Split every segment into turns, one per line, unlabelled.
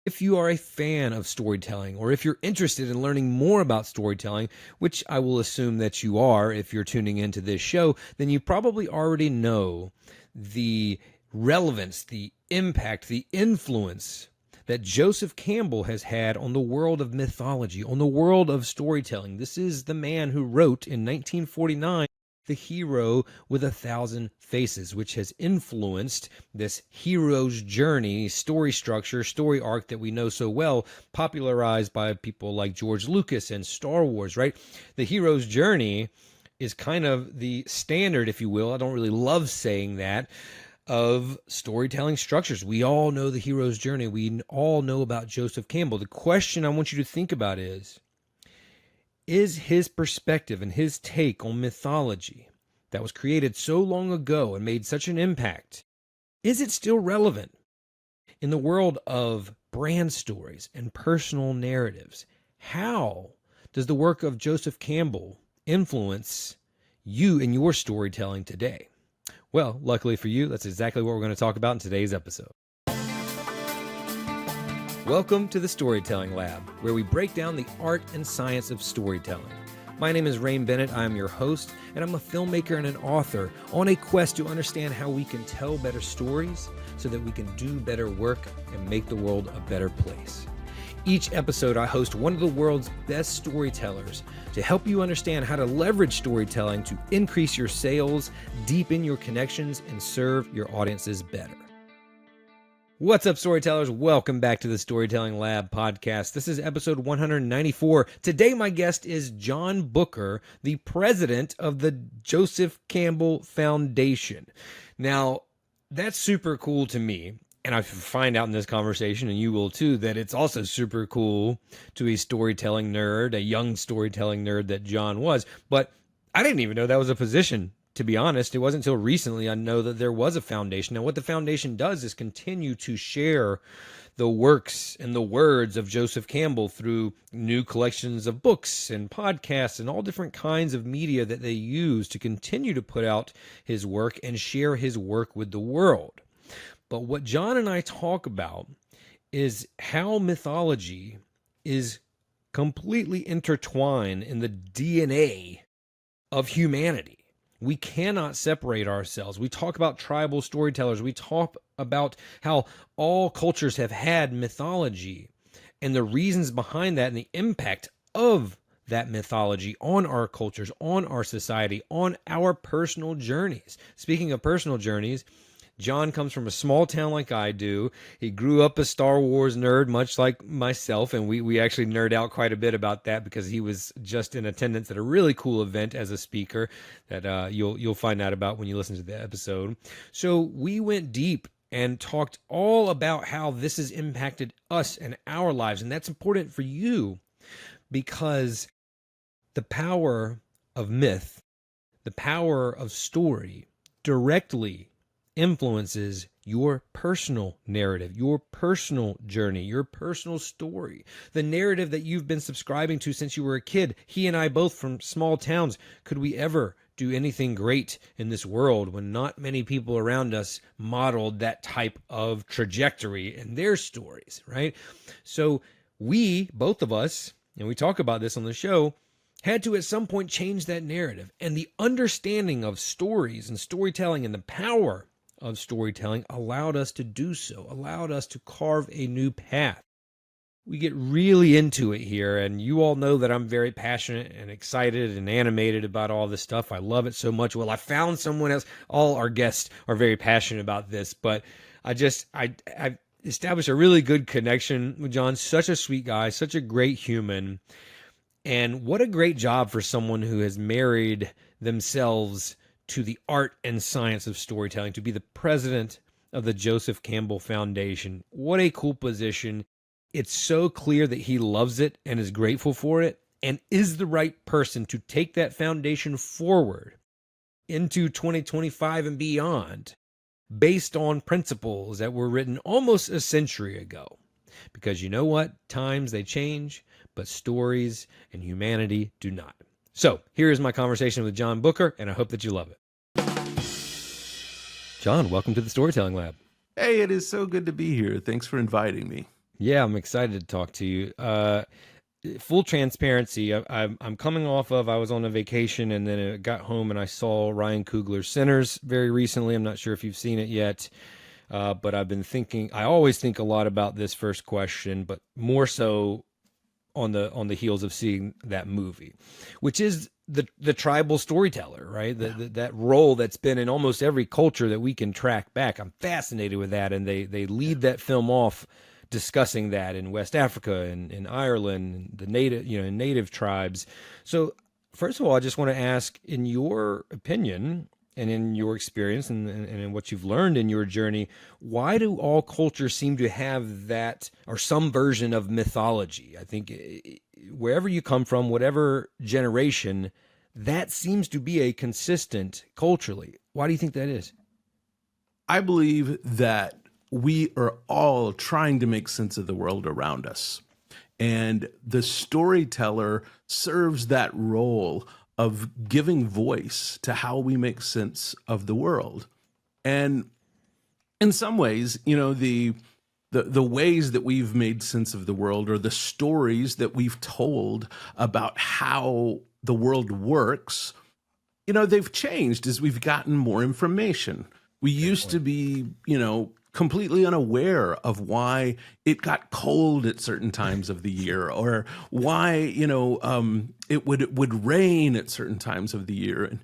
If you are a fan of storytelling, or if you're interested in learning more about storytelling, which I will assume that you are if you're tuning into this show, then you probably already know the relevance, the impact, the influence that Joseph Campbell has had on the world of mythology, on the world of storytelling. This is the man who wrote in 1949 The Hero with 1,000 Faces, which has influenced this hero's journey, story structure, story arc that we know so well, popularized by people like George Lucas and Star Wars, right? The hero's journey is kind of the standard, if you will. I don't really love saying that, of storytelling structures. We all know the hero's journey. We all know about Joseph Campbell. The question I want you to think about is his perspective and his take on mythology that was created so long ago and made such an impact, is it still relevant in the world of brand stories and personal narratives? How does the work of Joseph Campbell influence you in your storytelling today? Well, luckily for you, that's exactly what we're going to talk about in today's episode. Welcome to the Storytelling Lab, where we break down the art and science of storytelling. My name is Bennett. I am your host, and I'm a filmmaker and an author on a quest to understand how we can tell better stories so that we can do better work and make the world a better place. Each episode, I host one of the world's best storytellers to help you understand how to leverage storytelling to increase your sales, deepen your connections, and serve your audiences better. What's up, storytellers? Welcome back to the Storytelling Lab podcast. This is episode 194. Today, my guest is John Bucher, the president of the Joseph Campbell Foundation. Now, that's super cool to me. And I find out in this conversation, and you will too, that it's also super cool to a storytelling nerd, a young storytelling nerd that John was. But I didn't even know that was a position. To be honest, it wasn't until recently I know that there was a foundation. Now, what the foundation does is continue to share the works and the words of Joseph Campbell through new collections of books and podcasts and all different kinds of media that they use to continue to put out his work and share his work with the world. But what John and I talk about is how mythology is completely intertwined in the DNA of humanity. We cannot separate ourselves. We talk about tribal storytellers. We talk about how all cultures have had mythology and the reasons behind that and the impact of that mythology on our cultures, on our society, on our personal journeys. Speaking of personal journeys, John comes from a small town like I do. He grew up a Star Wars nerd, much like myself, and we actually nerd out quite a bit about that because he was just in attendance at a really cool event as a speaker that you'll find out about when you listen to the episode. So we went deep and talked all about how this has impacted us and our lives, and that's important for you because the power of myth, the power of story directly influences your personal narrative, your personal journey, your personal story, the narrative that you've been subscribing to since you were a kid. He and I both from small towns. Could we ever do anything great in this world when not many people around us modeled that type of trajectory in their stories, right? So we, both of us, and we talk about this on the show, had to at some point change that narrative. And the understanding of stories and storytelling and the power of storytelling allowed us to do so, allowed us to carve a new path. We get really into it here, and you all know that I'm very passionate and excited and animated about all this stuff. I love it so much. Well, I found someone else. All our guests are very passionate about this, but I established a really good connection with John. Such a sweet guy, such a great human, and what a great job for someone who has married themselves to the art and science of storytelling, to be the president of the Joseph Campbell Foundation. What a cool position. It's so clear that he loves it and is grateful for it and is the right person to take that foundation forward into 2025 and beyond based on principles that were written almost a century ago. Because you know what? Times, they change, but stories and humanity do not. So here is my conversation with John Bucher, and I hope that you love it. John, welcome to the Storytelling Lab.
Hey, it is so good to be here. Thanks for inviting me.
Yeah, I'm excited to talk to you. Full transparency, I'm coming off of, I was on a vacation and then I got home and I saw Ryan Coogler's Sinners very recently. I'm not sure if you've seen it yet, but I've been thinking, I always think a lot about this first question, but more so on the heels of seeing that movie, which is the tribal storyteller, right? That role that's been in almost every culture that we can track back. I'm fascinated with that, and they lead that film off discussing that in West Africa and in Ireland, the native tribes. So first of all, I just want to ask, in your opinion and in your experience and in what you've learned in your journey, why do all cultures seem to have that or some version of mythology? I think wherever you come from, whatever generation, that seems to be a consistent culturally. Why do you think that is?
I believe that we are all trying to make sense of the world around us. And the storyteller serves that role of giving voice to how we make sense of the world. And in some ways, the ways that we've made sense of the world, or the stories that we've told about how the world works, they've changed as we've gotten more information. We used to be, completely unaware of why it got cold at certain times of the year, or why it would rain at certain times of the year, and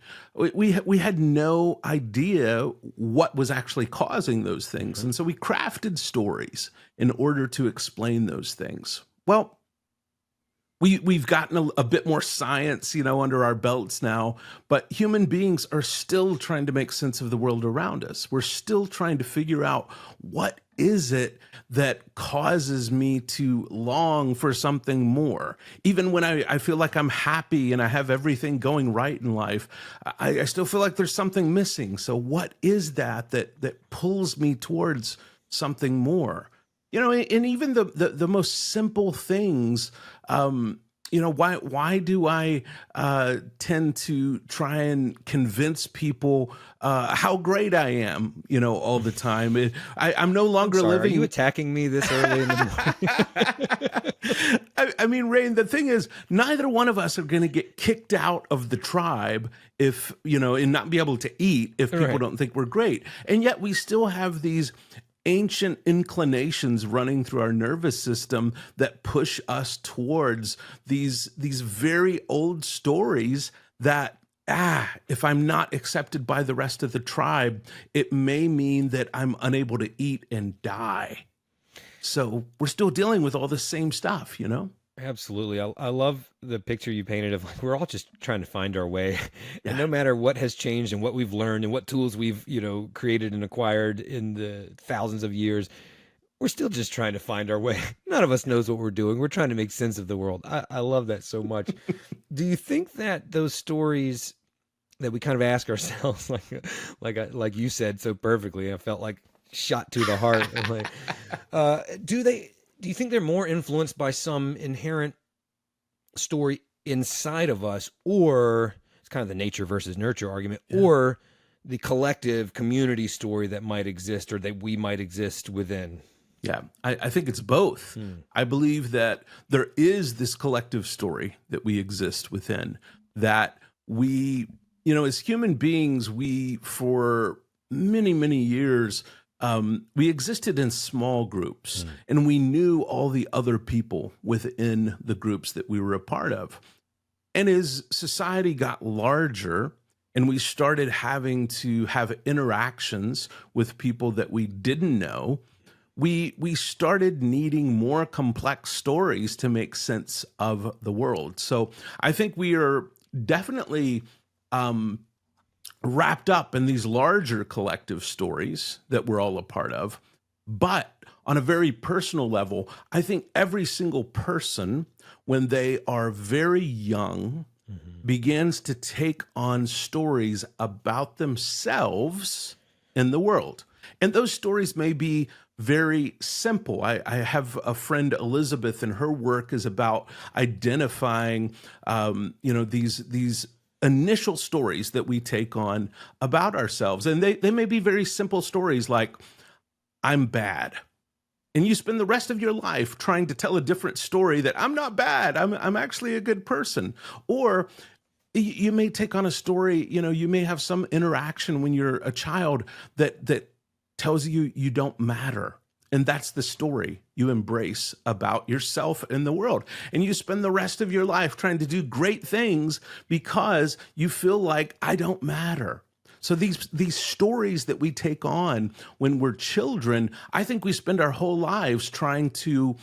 we had no idea what was actually causing those things, and so we crafted stories in order to explain those things. Well, we've gotten a bit more science, under our belts now, but human beings are still trying to make sense of the world around us. We're still trying to figure out, what is it that causes me to long for something more? Even when I feel like I'm happy and I have everything going right in life, I still feel like there's something missing. So what is that pulls me towards something more? And even the most simple things, why do I tend to try and convince people how great I am, all the time? I'm no longer living.
Are you attacking me this early in the
morning? I mean, Rain, the thing is, neither one of us are going to get kicked out of the tribe if, and not be able to eat if people don't think we're great. And yet we still have these ancient inclinations running through our nervous system that push us towards these very old stories that, if I'm not accepted by the rest of the tribe, it may mean that I'm unable to eat and die. So we're still dealing with all the same stuff,
Absolutely. I love the picture you painted of, like, we're all just trying to find our way.
Yeah.
And no matter what has changed and what we've learned and what tools we've, created and acquired in the thousands of years, we're still just trying to find our way. None of us knows what we're doing. We're trying to make sense of the world. I love that so much. Do you think that those stories that we kind of ask ourselves, like you said so perfectly, I felt like shot to the heart. Do you think they're more influenced by some inherent story inside of us, or it's kind of the nature versus nurture argument, or the collective community story that might exist or that we might exist within?
Yeah, I think it's both. I believe that there is this collective story that we exist within, that we, as human beings, we, for many, many years, we existed in small groups, and we knew all the other people within the groups that we were a part of. And as society got larger and we started having to have interactions with people that we didn't know, we started needing more complex stories to make sense of the world. So I think we are definitely wrapped up in these larger collective stories that we're all a part of. But on a very personal level, I think every single person, when they are very young, begins to take on stories about themselves in the world. And those stories may be very simple. I have a friend, Elizabeth, and her work is about identifying, these initial stories that we take on about ourselves. And they may be very simple stories like, I'm bad. and you spend the rest of your life trying to tell a different story that I'm not bad, I'm actually a good person. Or you may take on a story, you may have some interaction when you're a child that tells you you don't matter. And that's the story you embrace about yourself and the world. And you spend the rest of your life trying to do great things because you feel like I don't matter. So these stories that we take on when we're children, I think we spend our whole lives trying to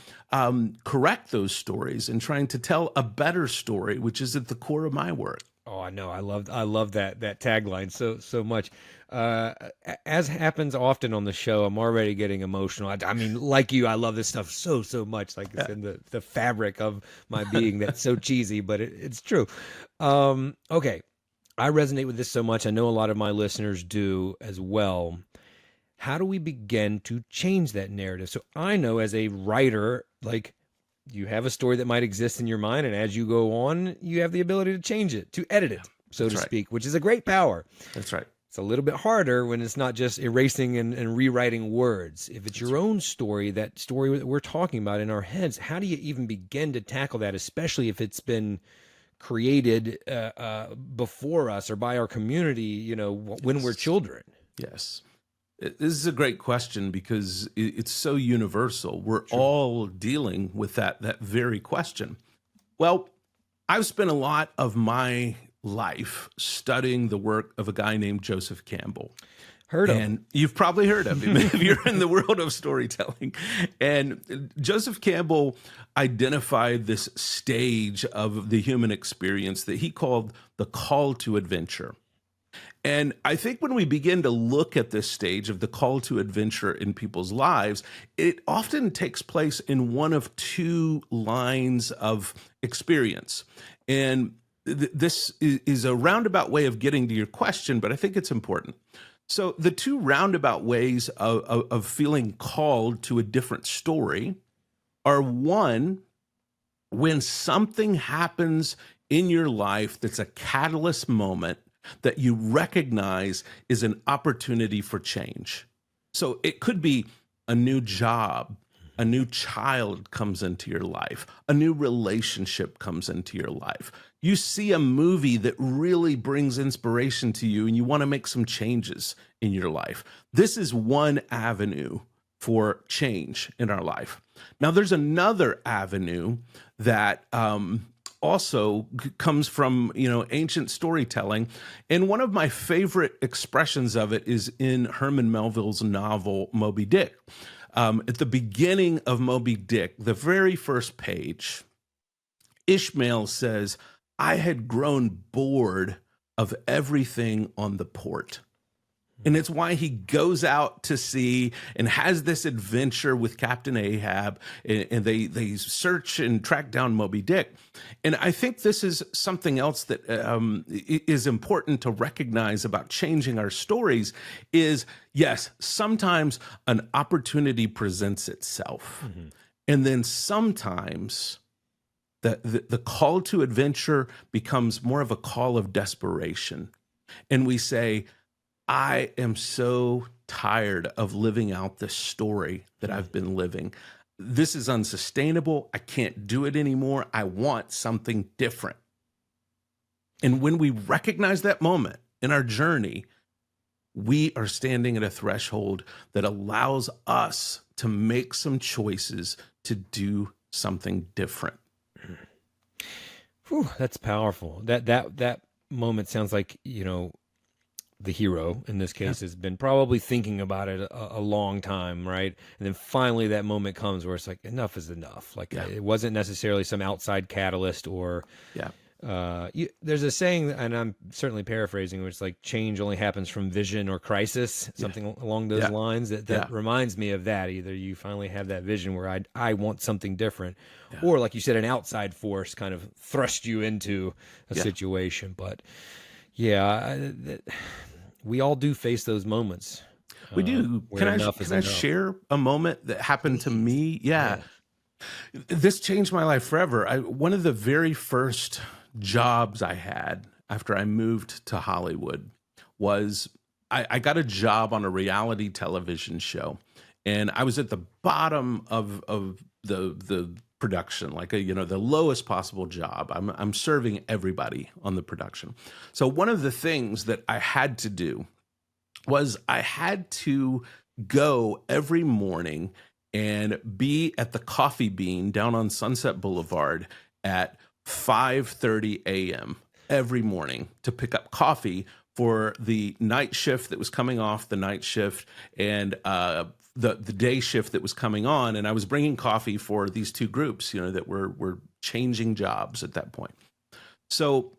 correct those stories and trying to tell a better story, which is at the core of my work.
Oh, I know. I love that tagline so much. As happens often on the show, I'm already getting emotional. I mean, like you, I love this stuff so much. Like it's in the fabric of my being. That's so cheesy, but it's true. Okay. I resonate with this so much. I know a lot of my listeners do as well. How do we begin to change that narrative? So I know as a writer, like you have a story that might exist in your mind, and as you go on, you have the ability to change it, to edit it, so to speak, which is a great power.
That's right.
It's a little bit harder when it's not just erasing and rewriting words. If it's your own story, that story that we're talking about in our heads, how do you even begin to tackle that, especially if it's been created before us or by our community, when we're children?
Yes. This is a great question because it's so universal. We're all dealing with that very question. Well, I've spent a lot of my life studying the work of a guy named Joseph Campbell.
Heard of him.
And you've probably heard of him if you're in the world of storytelling. And Joseph Campbell identified this stage of the human experience that he called the call to adventure. And I think when we begin to look at this stage of the call to adventure in people's lives, it often takes place in one of two lines of experience. And this is a roundabout way of getting to your question, but I think it's important. So the two roundabout ways of feeling called to a different story are, one, when something happens in your life that's a catalyst moment that you recognize is an opportunity for change. So it could be a new job, a new child comes into your life, a new relationship comes into your life. You see a movie that really brings inspiration to you and you want to make some changes in your life. This is one avenue for change in our life. Now, there's another avenue that also comes from ancient storytelling, and one of my favorite expressions of it is in Herman Melville's novel Moby Dick. At the beginning of Moby Dick, the very first page, Ishmael says, "I had grown bored of everything on the port." And it's why he goes out to sea and has this adventure with Captain Ahab, and they search and track down Moby Dick. And I think this is something else that is important to recognize about changing our stories is, yes, sometimes an opportunity presents itself. Mm-hmm. And then sometimes the call to adventure becomes more of a call of desperation. And we say, I am so tired of living out this story that I've been living. This is unsustainable. I can't do it anymore. I want something different. And when we recognize that moment in our journey, we are standing at a threshold that allows us to make some choices to do something different.
Whew, that's powerful. That moment sounds like, the hero in this case has been probably thinking about it a long time, right? And then finally that moment comes where it's like, enough is enough. Like it wasn't necessarily some outside catalyst or there's a saying, and I'm certainly paraphrasing, which is like change only happens from vision or crisis, something along those lines. That reminds me of that. Either you finally have that vision where I want something different, or like you said, an outside force kind of thrust you into a situation. But we all do face those moments.
We do. Can I share a moment that happened to me? Yeah. This changed my life forever. One of the very first jobs I had after I moved to Hollywood was I got a job on a reality television show. and I was at the bottom of the production, like the lowest possible job. I'm serving everybody on the production. So one of the things that I had to do was I had to go every morning and be at the Coffee Bean down on Sunset Boulevard at 5:30 a.m. every morning to pick up coffee for the night shift that was coming off the night shift, and the day shift that was coming on. And I was bringing coffee for these two groups, that were changing jobs at that point. So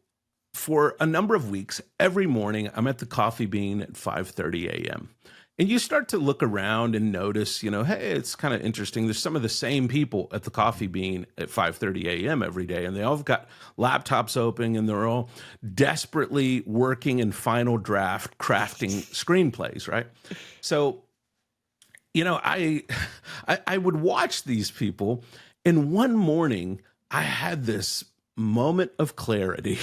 for a number of weeks, every morning I'm at the Coffee Bean at 5:30 a.m. And you start to look around and notice, hey, it's kind of interesting. There's some of the same people at the Coffee Bean at 5:30 a.m. every day, and they all have got laptops open, and they're all desperately working in final draft, crafting screenplays, right? So, I would watch these people, and one morning I had this moment of clarity,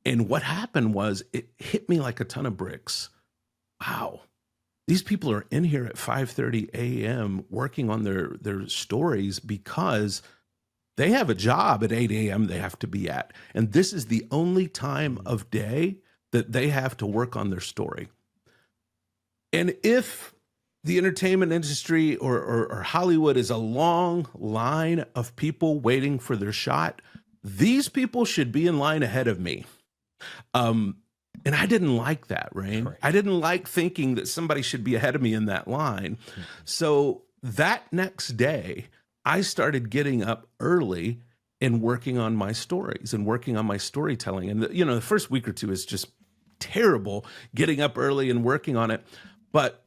and what happened was it hit me like a ton of bricks. Wow. These people are in here at 5:30 a.m. working on their stories because they have a job at 8 a.m. they have to be at. And this is the only time of day that they have to work on their story. And if the entertainment industry or Hollywood is a long line of people waiting for their shot, these people should be in line ahead of me. And I didn't like that, Rain.
Correct.
I didn't like thinking that somebody should be ahead of me in that line. So that next day, I started getting up early and working on my stories and working on my storytelling. And the first week or two is just terrible, getting up early and working on it. But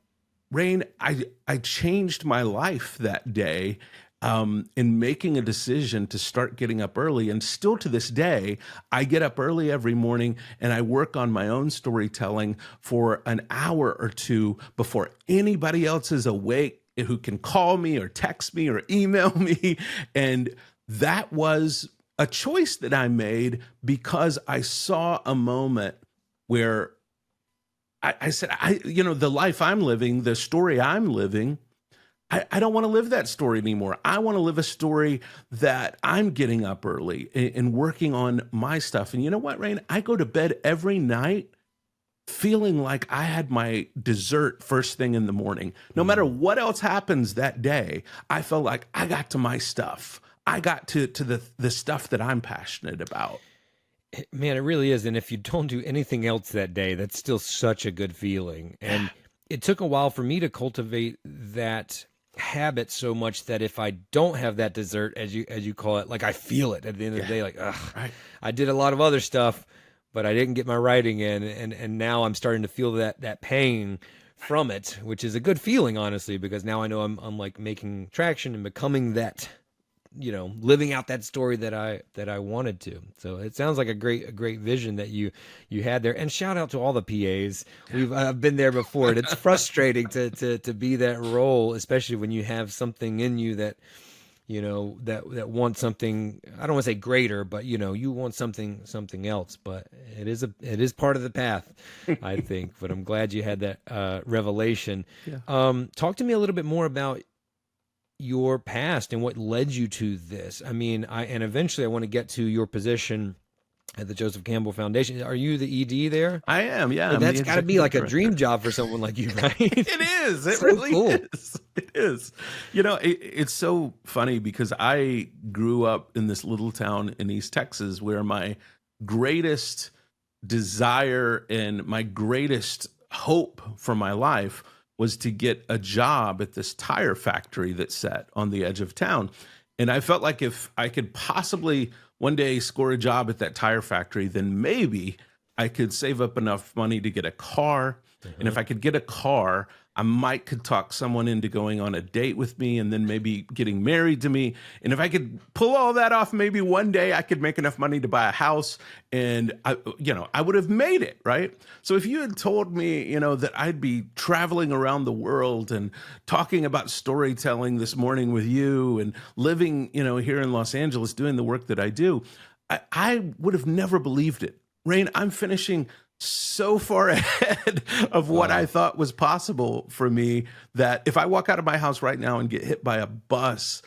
Rain, I changed my life that day in making a decision to start getting up early. And still to this day, I get up early every morning and I work on my own storytelling for an hour or two before anybody else is awake who can call me or text me or email me. And that was a choice that I made because I saw a moment where I said, the life I'm living, the story I'm living, I don't want to live that story anymore. I want to live a story that I'm getting up early and working on my stuff. And you know what, Rain? I go to bed every night feeling like I had my dessert first thing in the morning. No matter what else happens that day, I felt like I got to my stuff. I got to the stuff that I'm passionate about.
Man, it really is. And if you don't do anything else that day, that's still such a good feeling. And it took a while for me to cultivate that habit so much that if I don't have that dessert, as you call it, like I feel it at the end of the day, like, ugh, right. I did a lot of other stuff, but I didn't get my writing in. And now I'm starting to feel that pain from it, which is a good feeling, honestly, because now I know I'm like making traction and becoming that, living out that story that I wanted to. So it sounds like a great vision that you had there. And shout out to all the PAs. I've been there before, and it's frustrating to be that role, especially when you have something in you that that wants something. I don't want to say greater, but you want something else. But it is part of the path, I think. But I'm glad you had that revelation. Yeah. Talk to me a little bit more about your past and what led you to this. I mean, and eventually I want to get to your position at the Joseph Campbell Foundation. Are you the ED there?
I am, yeah.
Well, that's got to be like a dream job for someone like you, right?
It is. It so really cool. is. It is. It's so funny because I grew up in this little town in East Texas where my greatest desire and my greatest hope for my life was to get a job at this tire factory that's set on the edge of town. And I felt like if I could possibly one day score a job at that tire factory, then maybe I could save up enough money to get a car. And if I could get a car, I could talk someone into going on a date with me and then maybe getting married to me. And if I could pull all that off, maybe one day I could make enough money to buy a house and I would have made it, right? So if you had told me, that I'd be traveling around the world and talking about storytelling this morning with you and living, here in Los Angeles, doing the work that I do, I would have never believed it. Rain, I'm finishing so far ahead of what I thought was possible for me that if I walk out of my house right now and get hit by a bus,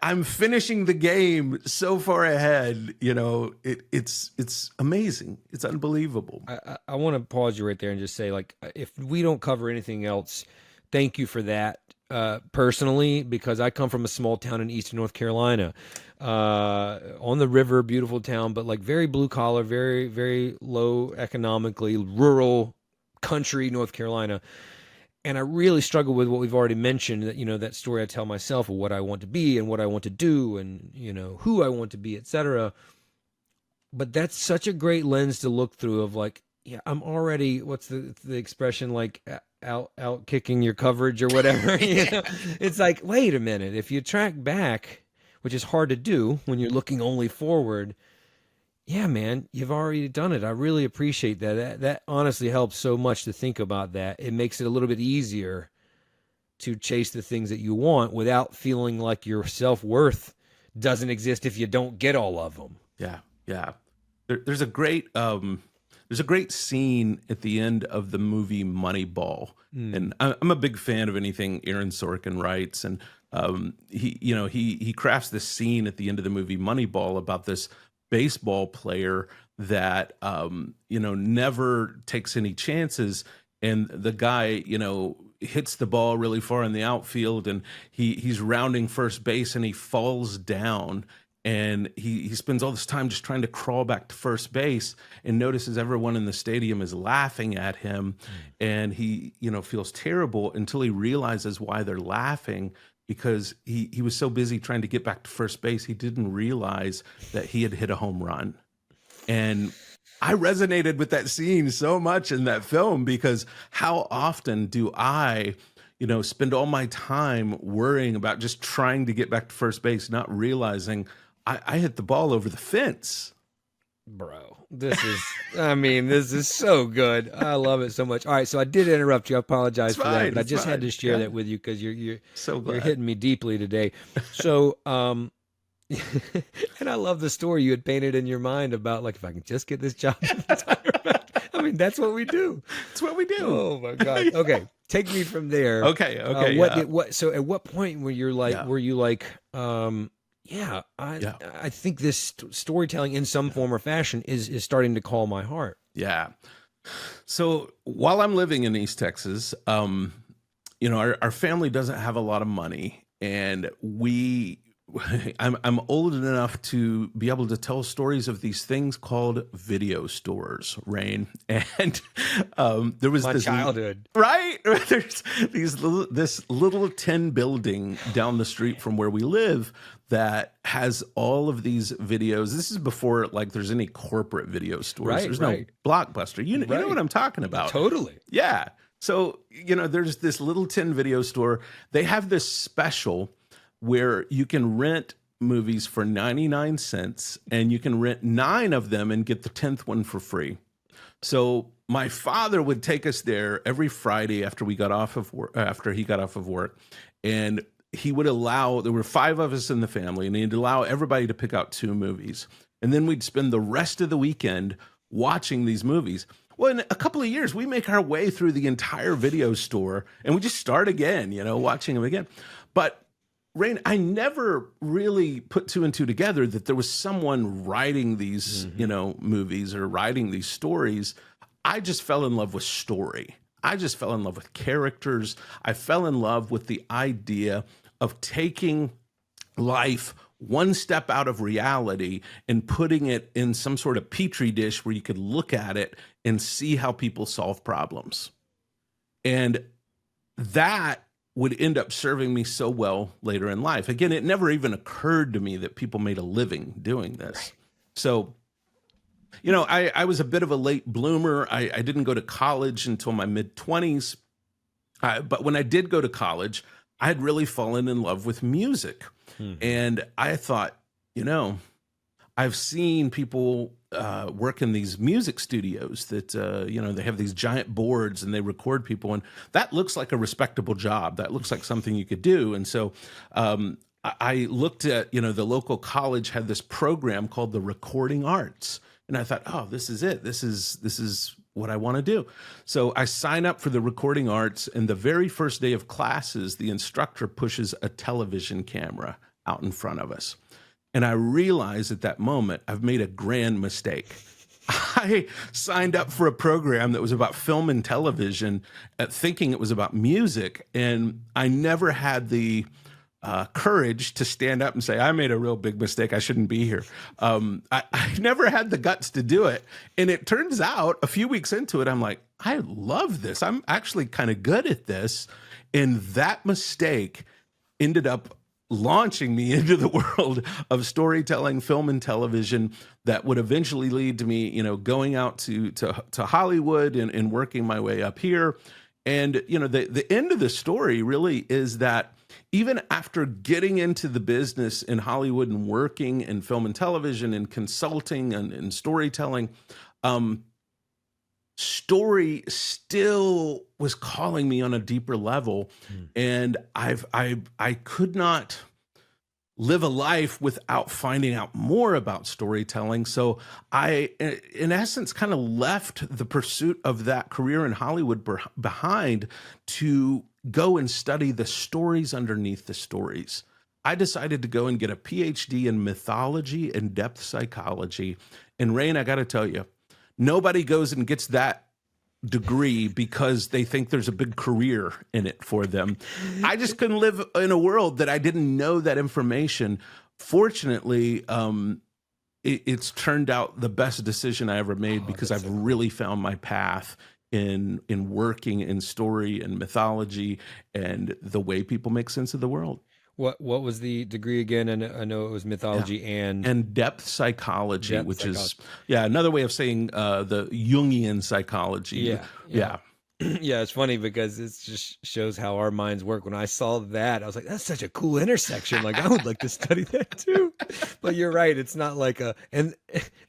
I'm finishing the game so far ahead. You know, it's amazing. It's unbelievable.
I want to pause you right there and just say, like, if we don't cover anything else, thank you for that. Personally, because I come from a small town in eastern North Carolina, on the river, beautiful town, but like very blue collar, very, very low economically, rural country, North Carolina. And I really struggle with what we've already mentioned, that, you know, that story I tell myself of what I want to be and what I want to do and, you know, who I want to be, etc. But that's such a great lens to look through of like, yeah, I'm already, what's the expression, like out kicking your coverage or whatever. You know? It's like, wait a minute, if you track back, which is hard to do when you're looking only forward, yeah, man, you've already done it. I really appreciate that. That honestly helps so much to think about that. It makes it a little bit easier to chase the things that you want without feeling like your self-worth doesn't exist if you don't get all of them.
Yeah, yeah. There's a great scene at the end of the movie Moneyball, and I'm a big fan of anything Aaron Sorkin writes, and he crafts this scene at the end of the movie Moneyball about this baseball player that never takes any chances, and the guy hits the ball really far in the outfield, and he's rounding first base, and he falls down, and he spends all this time just trying to crawl back to first base, and notices everyone in the stadium is laughing at him, and he feels terrible until he realizes why they're laughing. Because he was so busy trying to get back to first base, he didn't realize that he had hit a home run. And I resonated with that scene so much in that film, because how often do I, spend all my time worrying about just trying to get back to first base, not realizing I hit the ball over the fence.
Bro, this is so good. I love it so much. All right, so I did interrupt you. I apologize for that, but I just had to share that with you because you're hitting me deeply today. So, and I love the story you had painted in your mind about, like, if I can just get this job. I mean, that's what we do.
It's what we do.
Oh my God. Okay, take me from there.
Okay.
So, at what point were you like, I think this storytelling in some form or fashion is starting to call my heart.
Yeah. So while I'm living in East Texas, our family doesn't have a lot of money, and I'm old enough to be able to tell stories of these things called video stores, Rain. And there was this
childhood,
right? There's this little tin building down the street from where we live that has all of these videos. This is before like there's any corporate video stores. There's no Blockbuster. You know what I'm talking about?
Totally.
Yeah. So there's this little tin video store. They have this special where you can rent movies for 99 cents, and you can rent 9 of them and get the 10th one for free. So my father would take us there every Friday after he got off of work, and he would allow, there were 5 of us in the family, and he'd allow everybody to pick out 2 movies. And then we'd spend the rest of the weekend watching these movies. Well, in a couple of years, we make our way through the entire video store, and we just start again, watching them again. But Rain, I never really put 2 and 2 together that there was someone writing these, movies or writing these stories. I just fell in love with story. I just fell in love with characters. I fell in love with the idea of taking life one step out of reality and putting it in some sort of petri dish where you could look at it and see how people solve problems. And that would end up serving me so well later in life. Again, it never even occurred to me that people made a living doing this. Right. So, I was a bit of a late bloomer. I didn't go to college until my mid-20s. But when I did go to college, I had really fallen in love with music. And I thought, I've seen people work in these music studios that, they have these giant boards and they record people. And that looks like a respectable job. That looks like something you could do. And so I looked at, the local college had this program called the Recording Arts. And I thought, oh, this is it. This is what I want to do. So I sign up for the recording arts, and the very first day of classes, the instructor pushes a television camera out in front of us. And I realized at that moment, I've made a grand mistake. I signed up for a program that was about film and television, thinking it was about music, and I never had the courage to stand up and say, I made a real big mistake. I shouldn't be here. I never had the guts to do it. And it turns out a few weeks into it, I'm like, I love this. I'm actually kind of good at this. And that mistake ended up launching me into the world of storytelling, film and television that would eventually lead to me, you know, going out to Hollywood and working my way up here. And, you know, the end of the story really is that even after getting into the business in Hollywood and working in film and television and consulting and storytelling, story still was calling me on a deeper level. And I could not live a life without finding out more about storytelling. So I, in essence, kind of left the pursuit of that career in Hollywood behind to go and study the stories underneath the stories. I decided to go and get a PhD in mythology and depth psychology. And Rain, I got to tell you, nobody goes and gets that degree because they think there's a big career in it for them. I just couldn't live in a world that I didn't know that information. Fortunately, it's turned out the best decision I ever made because I've really found my path in working in story and mythology and the way people make sense of the world.
What was the degree again? And I know it was mythology
and depth psychology, is another way of saying the Jungian psychology. Yeah.
Yeah, it's funny because it just shows how our minds work. When I saw that, I was like, that's such a cool intersection. Like, I would like to study that too. But you're right. It's not like and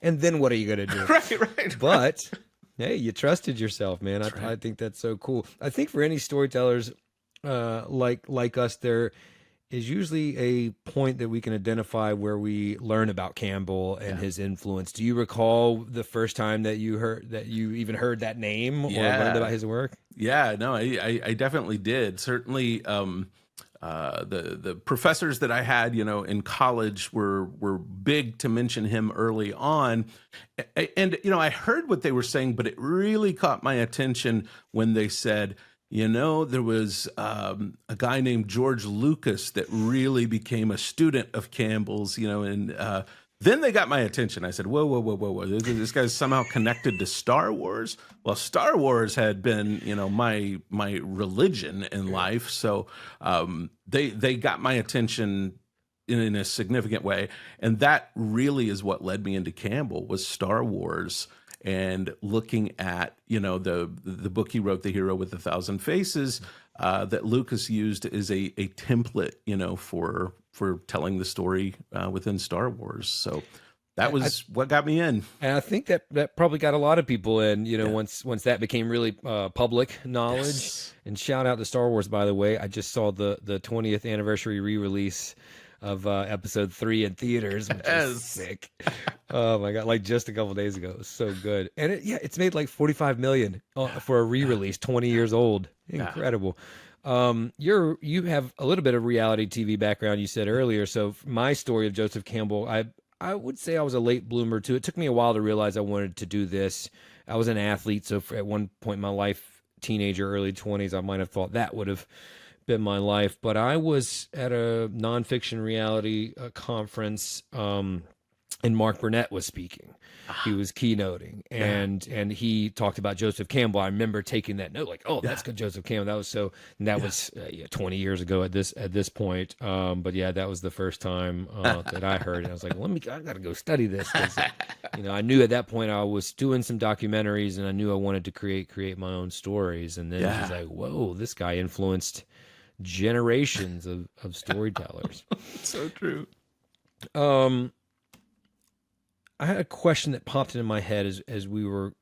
then what are you going to do?
Right.
But hey, you trusted yourself, man. I think that's so cool. I think for any storytellers like us, there is usually a point that we can identify where we learn about Campbell and his influence. Do you recall the first time that you even heard that name or learned about his work?
Yeah, no, I definitely did. Certainly, the professors that I had, you know, in college were big to mention him early on, and you know, I heard what they were saying, but it really caught my attention when they said, you know, there was a guy named George Lucas that really became a student of Campbell's, you know, and then they got my attention. I said, whoa. This guy's somehow connected to Star Wars. Well, Star Wars had been, you know, my religion in life. So they got my attention in a significant way. And that really is what led me into Campbell, was Star Wars. And looking at, you know, the book he wrote, The Hero with a Thousand Faces, that Lucas used as a template, you know, for telling the story within Star Wars. So that was what got me in.
And I think that probably got a lot of people in, you know, once that became really public knowledge. Yes. And shout out to Star Wars, by the way. I just saw the 20th anniversary re-release of episode 3 in theaters, which is sick. Oh my God. Like just a couple days ago. It was so good. And it's made like 45 million for a re-release, 20 years old. Incredible. You have a little bit of reality TV background, you said earlier. So my story of Joseph Campbell, I would say I was a late bloomer too. It took me a while to realize I wanted to do this. I was an athlete. So at one point in my life, teenager, early 20s, I might have thought that would have been my life. But I was at a nonfiction reality conference, and Mark Burnett was speaking. He was keynoting, and he talked about Joseph Campbell. I remember taking that note, like, oh, that's good, Joseph Campbell. That was so. And that was 20 years ago at this point. But yeah, that was the first time that I heard it. I was like, I got to go study this. You know, I knew at that point I was doing some documentaries, and I knew I wanted to create my own stories. And then it was like, whoa, this guy influenced generations of storytellers.
So true.
I had a question that popped into my head as we were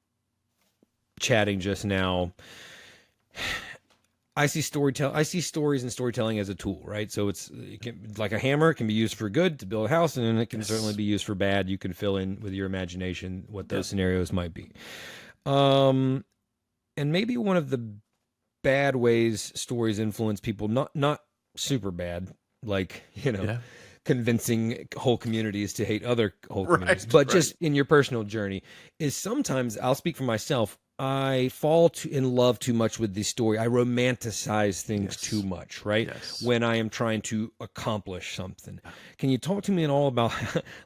chatting just now. I see stories and storytelling as a tool, right? So like a hammer. It can be used for good to build a house, and then it can certainly be used for bad. You can fill in with your imagination what those scenarios might be. And maybe one of the bad ways stories influence people, not super bad, like, convincing whole communities to hate other whole communities, but just in your personal journey, is sometimes, I'll speak for myself, I fall in love too much with the story. I romanticize things too much, right? When I am trying to accomplish something. Can you talk to me at all about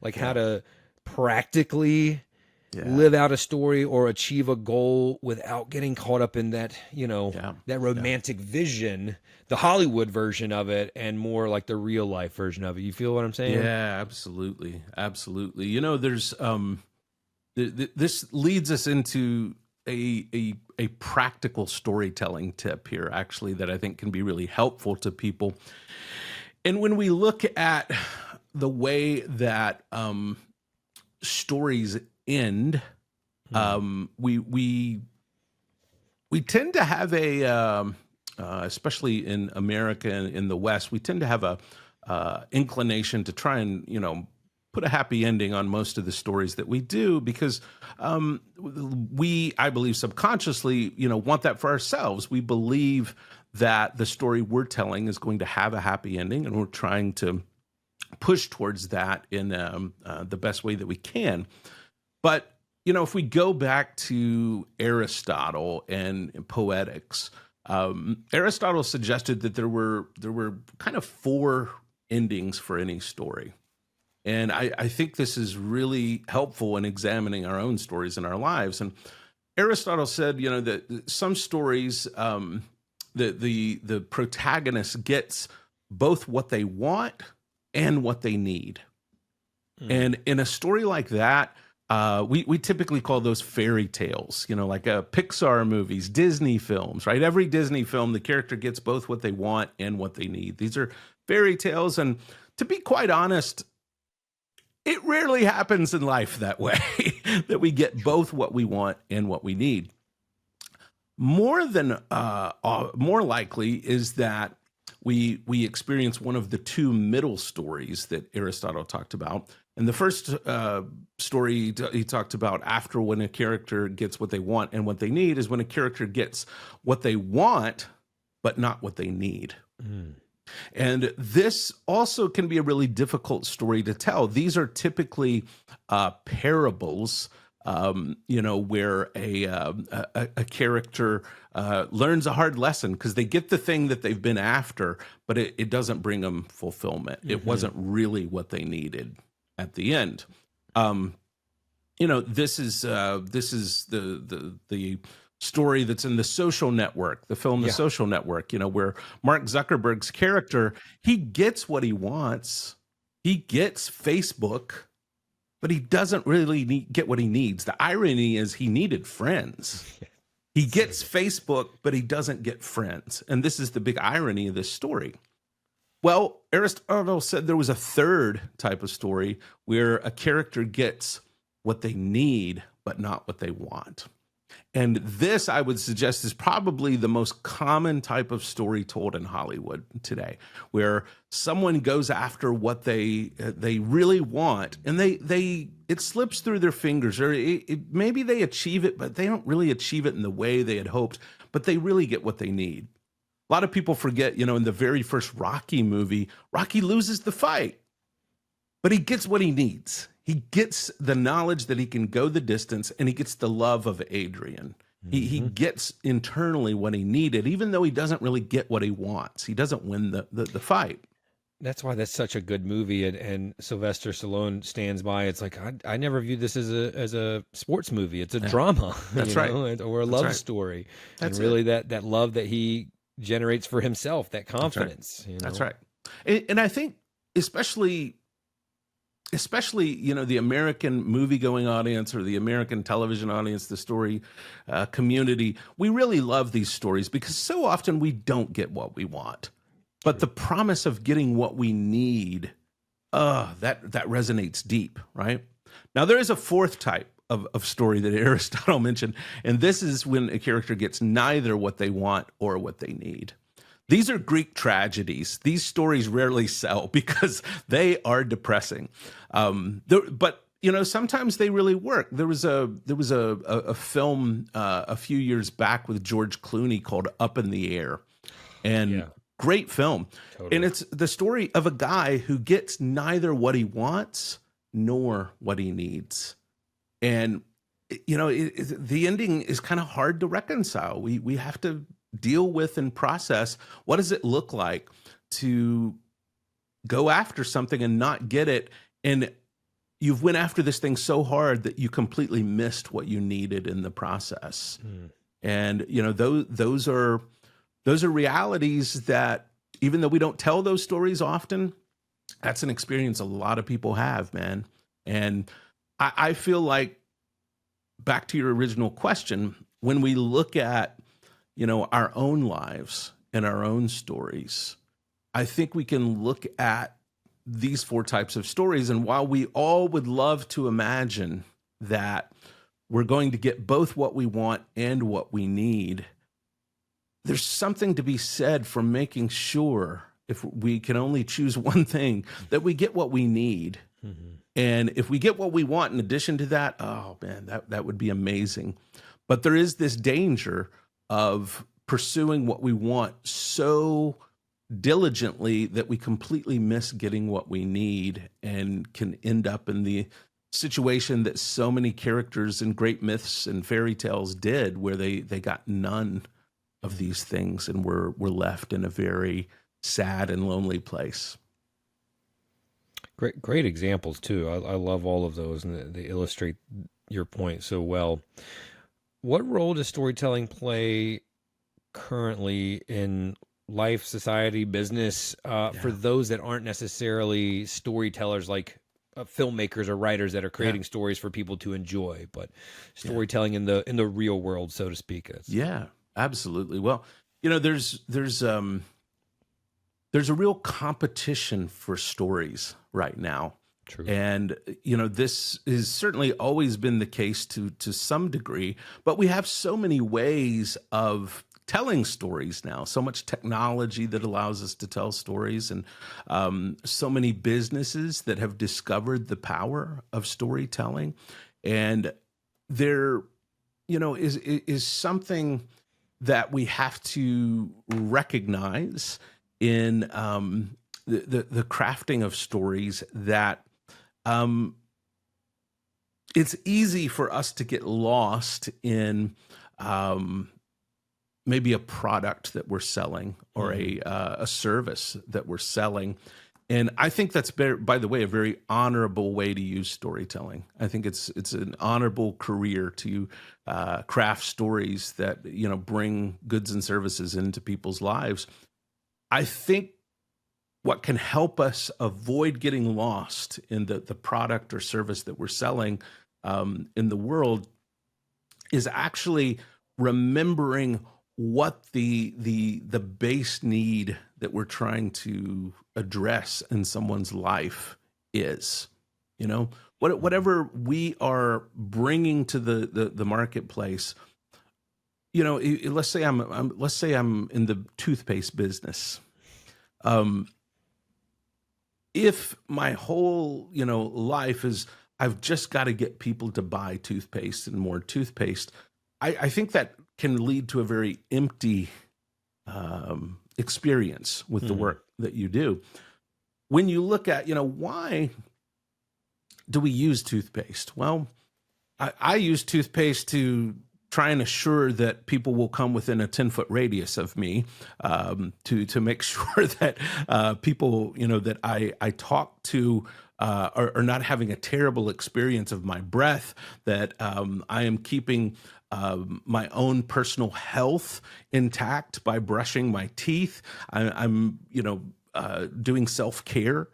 like how to practically live out a story or achieve a goal without getting caught up in that, that romantic vision, the Hollywood version of it, and more like the real life version of it? You feel what I'm saying?
Yeah, absolutely. Absolutely. There's, this leads us into a practical storytelling tip here, actually, that I think can be really helpful to people. And when we look at the way that stories end, we tend to have especially in America and in the West, we tend to have a inclination to try and put a happy ending on most of the stories that we do, because I believe subconsciously, want that for ourselves. We believe that the story we're telling is going to have a happy ending, and we're trying to push towards that in the best way that we can. But, if we go back to Aristotle and poetics, Aristotle suggested that there were kind of 4 endings for any story. And I think this is really helpful in examining our own stories in our lives. And Aristotle said, that some stories, the protagonist gets both what they want and what they need. And in a story like that, we typically call those fairy tales, like Pixar movies, Disney films, right? Every Disney film, the character gets both what they want and what they need. These are fairy tales. And to be quite honest, it rarely happens in life that way, that we get both what we want and what we need. More likely is that we experience one of the 2 middle stories that Aristotle talked about. And the first story he talked about, after when a character gets what they want and what they need, is when a character gets what they want, but not what they need. And this also can be a really difficult story to tell. These are typically parables, where a character learns a hard lesson because they get the thing that they've been after, but it doesn't bring them fulfillment. It wasn't really what they needed at the end. This is the story that's in The Social Network, the film The Social Network, where Mark Zuckerberg's character, he gets what he wants. He gets Facebook, but he doesn't really get what he needs. The irony is he needed friends. He gets Facebook, but he doesn't get friends. And this is the big irony of this story. Well, Aristotle said there was a third type of story where a character gets what they need, but not what they want. And this, I would suggest, is probably the most common type of story told in Hollywood today, where someone goes after what they really want, and it slips through their fingers, or maybe they achieve it, but they don't really achieve it in the way they had hoped, but they really get what they need. A lot of people forget, in the very first Rocky movie, Rocky loses the fight, but he gets what he needs. He gets the knowledge that he can go the distance, and he gets the love of Adrian. He gets internally what he needed, even though he doesn't really get what he wants. He doesn't win the fight.
That's why that's such a good movie, and Sylvester Stallone stands by. It's like I never viewed this as a sports movie. It's a drama.
That's right.
Or a love story. That's and really that love that he generates for himself, that confidence.
That's right. And I think especially, the American movie-going audience or the American television audience, the story community, we really love these stories because so often we don't get what we want. But the promise of getting what we need, that resonates deep, right? Now, there is a fourth type of story that Aristotle mentioned, and this is when a character gets neither what they want or what they need. These are Greek tragedies. These stories rarely sell because they are depressing. But sometimes they really work. There was a film a few years back with George Clooney called Up in the Air, and
Yeah,
great film. And
totally.
it's the story of a guy who gets neither what he wants nor what he needs. And the ending is kind of hard to reconcile. We have to deal with and process, what does it look like to go after something and not get it, and you've went after this thing so hard that you completely missed what you needed in the process. And those are realities that, even though we don't tell those stories often, that's an experience a lot of people have, man. And I feel like, back to your original question, when we look at, our own lives and our own stories, I think we can look at these four types of stories. And while we all would love to imagine that we're going to get both what we want and what we need, there's something to be said for making sure, if we can only choose one thing, that we get what we need.
Mm-hmm.
And if we get what we want in addition to that, oh man, that would be amazing. But there is this danger of pursuing what we want so diligently that we completely miss getting what we need, and can end up in the situation that so many characters in great myths and fairy tales did, where they got none of these things and were left in a very sad and lonely place.
Great examples too. I love all of those, and they illustrate your point so well. What role does storytelling play currently in life, society, business, for those that aren't necessarily storytellers, like filmmakers or writers that are creating stories for people to enjoy, but storytelling in the real world, so to speak?
Yeah, absolutely. Well, there's a real competition for stories right now.
True.
And, this has certainly always been the case to some degree, but we have so many ways of telling stories now, so much technology that allows us to tell stories, and so many businesses that have discovered the power of storytelling. And there, is something that we have to recognize in the crafting of stories, that it's easy for us to get lost in maybe a product that we're selling, or a service that we're selling. And I think that's, by the way, a very honorable way to use storytelling. I think it's an honorable career to craft stories that bring goods and services into people's lives. I think what can help us avoid getting lost in the product or service that we're selling in the world is actually remembering what the base need that we're trying to address in someone's life is. Whatever we are bringing to the marketplace. Let's say I'm in the toothpaste business. If my whole life is, I've just got to get people to buy toothpaste and more toothpaste, I think that can lead to a very empty experience with the work that you do. When you look at, why do we use toothpaste? Well, I use toothpaste to try and assure that people will come within a 10-foot radius of me, to make sure that people, that I talk to are not having a terrible experience of my breath, that I am keeping my own personal health intact by brushing my teeth. I'm doing self-care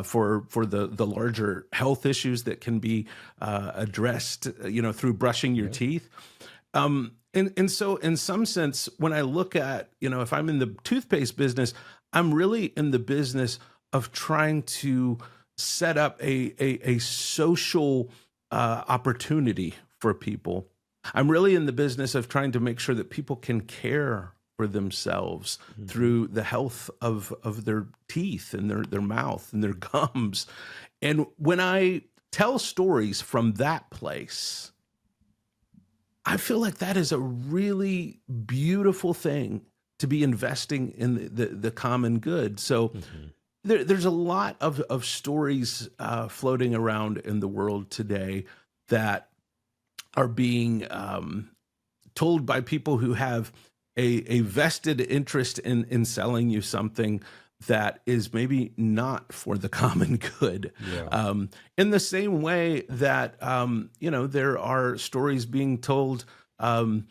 for the larger health issues that can be addressed, through brushing your teeth. And so in some sense, when I look at, if I'm in the toothpaste business, I'm really in the business of trying to set up a social opportunity for people. I'm really in the business of trying to make sure that people can care for themselves through the health of their teeth and their mouth and their gums. And when I tell stories from that place, I feel like that is a really beautiful thing to be investing in the common good. So there's a lot of stories floating around in the world today that are being told by people who have a vested interest in selling you something that is maybe not for the common good.
Yeah.
In the same way that, there are stories being told by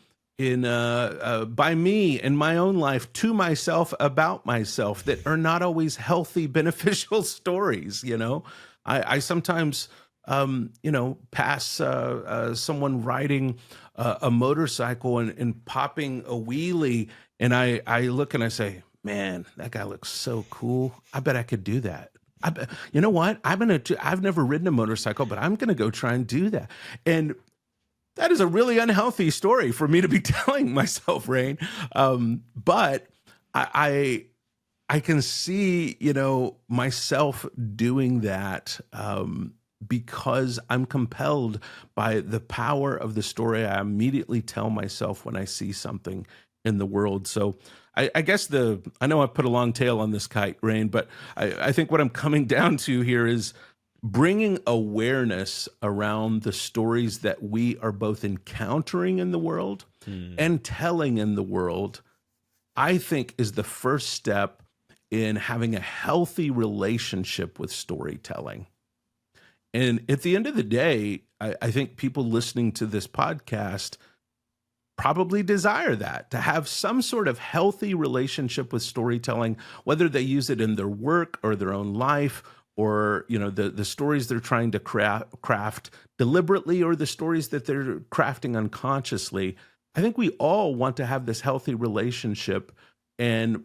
me in my own life to myself about myself that are not always healthy, beneficial stories. I sometimes, pass someone riding a motorcycle and popping a wheelie, and I look and I say, man, that guy looks so cool. I bet I could do that. You know what? I've never ridden a motorcycle, but I'm gonna go try and do that. And that is a really unhealthy story for me to be telling myself, Rain. But I can see, myself doing that because I'm compelled by the power of the story I immediately tell myself when I see something in the world. So I guess I know I put a long tail on this kite, Rain, but I think what I'm coming down to here is bringing awareness around the stories that we are both encountering in the world and telling in the world, I think is the first step in having a healthy relationship with storytelling. And at the end of the day, I think people listening to this podcast probably desire that, to have some sort of healthy relationship with storytelling, whether they use it in their work or their own life, or the stories they're trying to craft deliberately, or the stories that they're crafting unconsciously. I think we all want to have this healthy relationship, and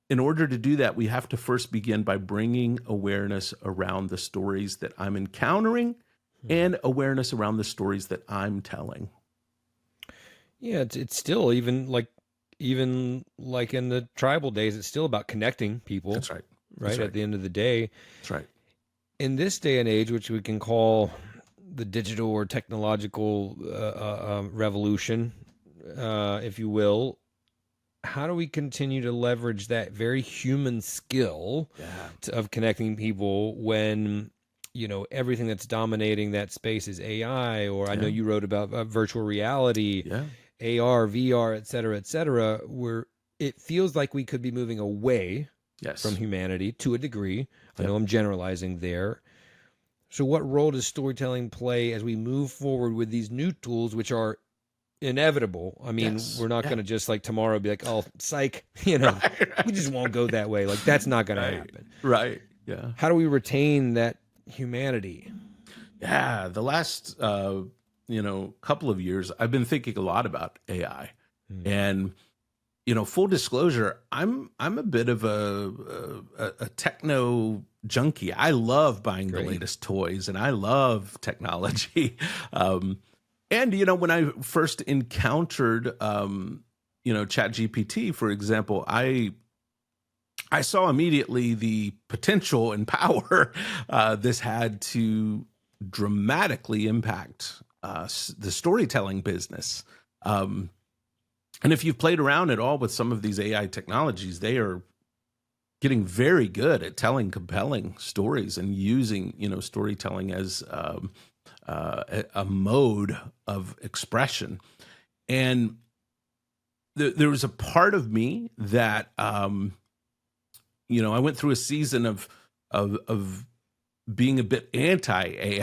in order to do that, we have to first begin by bringing awareness around the stories that I'm encountering and awareness around the stories that I'm telling.
Yeah, it's still even like in the tribal days, it's still about connecting people.
That's right.
Right? At the end of the day.
That's right.
In this day and age, which we can call the digital or technological revolution, if you will, how do we continue to leverage that very human skill of connecting people when everything that's dominating that space is AI, or I know you wrote about virtual reality, AR, VR, et cetera, where it feels like we could be moving away from humanity to a degree. I know I'm generalizing there. So what role does storytelling play as we move forward with these new tools, which are inevitable? I mean, we're not going to just like tomorrow be like, oh, psych, we just won't go that way. Like, that's not going to happen.
Right. Yeah.
How do we retain that humanity?
Yeah. The last, couple of years, I've been thinking a lot about AI, and full disclosure, I'm a bit of a techno junkie. I love buying the latest toys, and I love technology. And when I first encountered ChatGPT, for example, I saw immediately the potential and power this had to dramatically impact the storytelling business. And if you've played around at all with some of these AI technologies, they are getting very good at telling compelling stories and using, storytelling as a mode of expression. And there was a part of me that, I went through a season of being a bit anti-AI,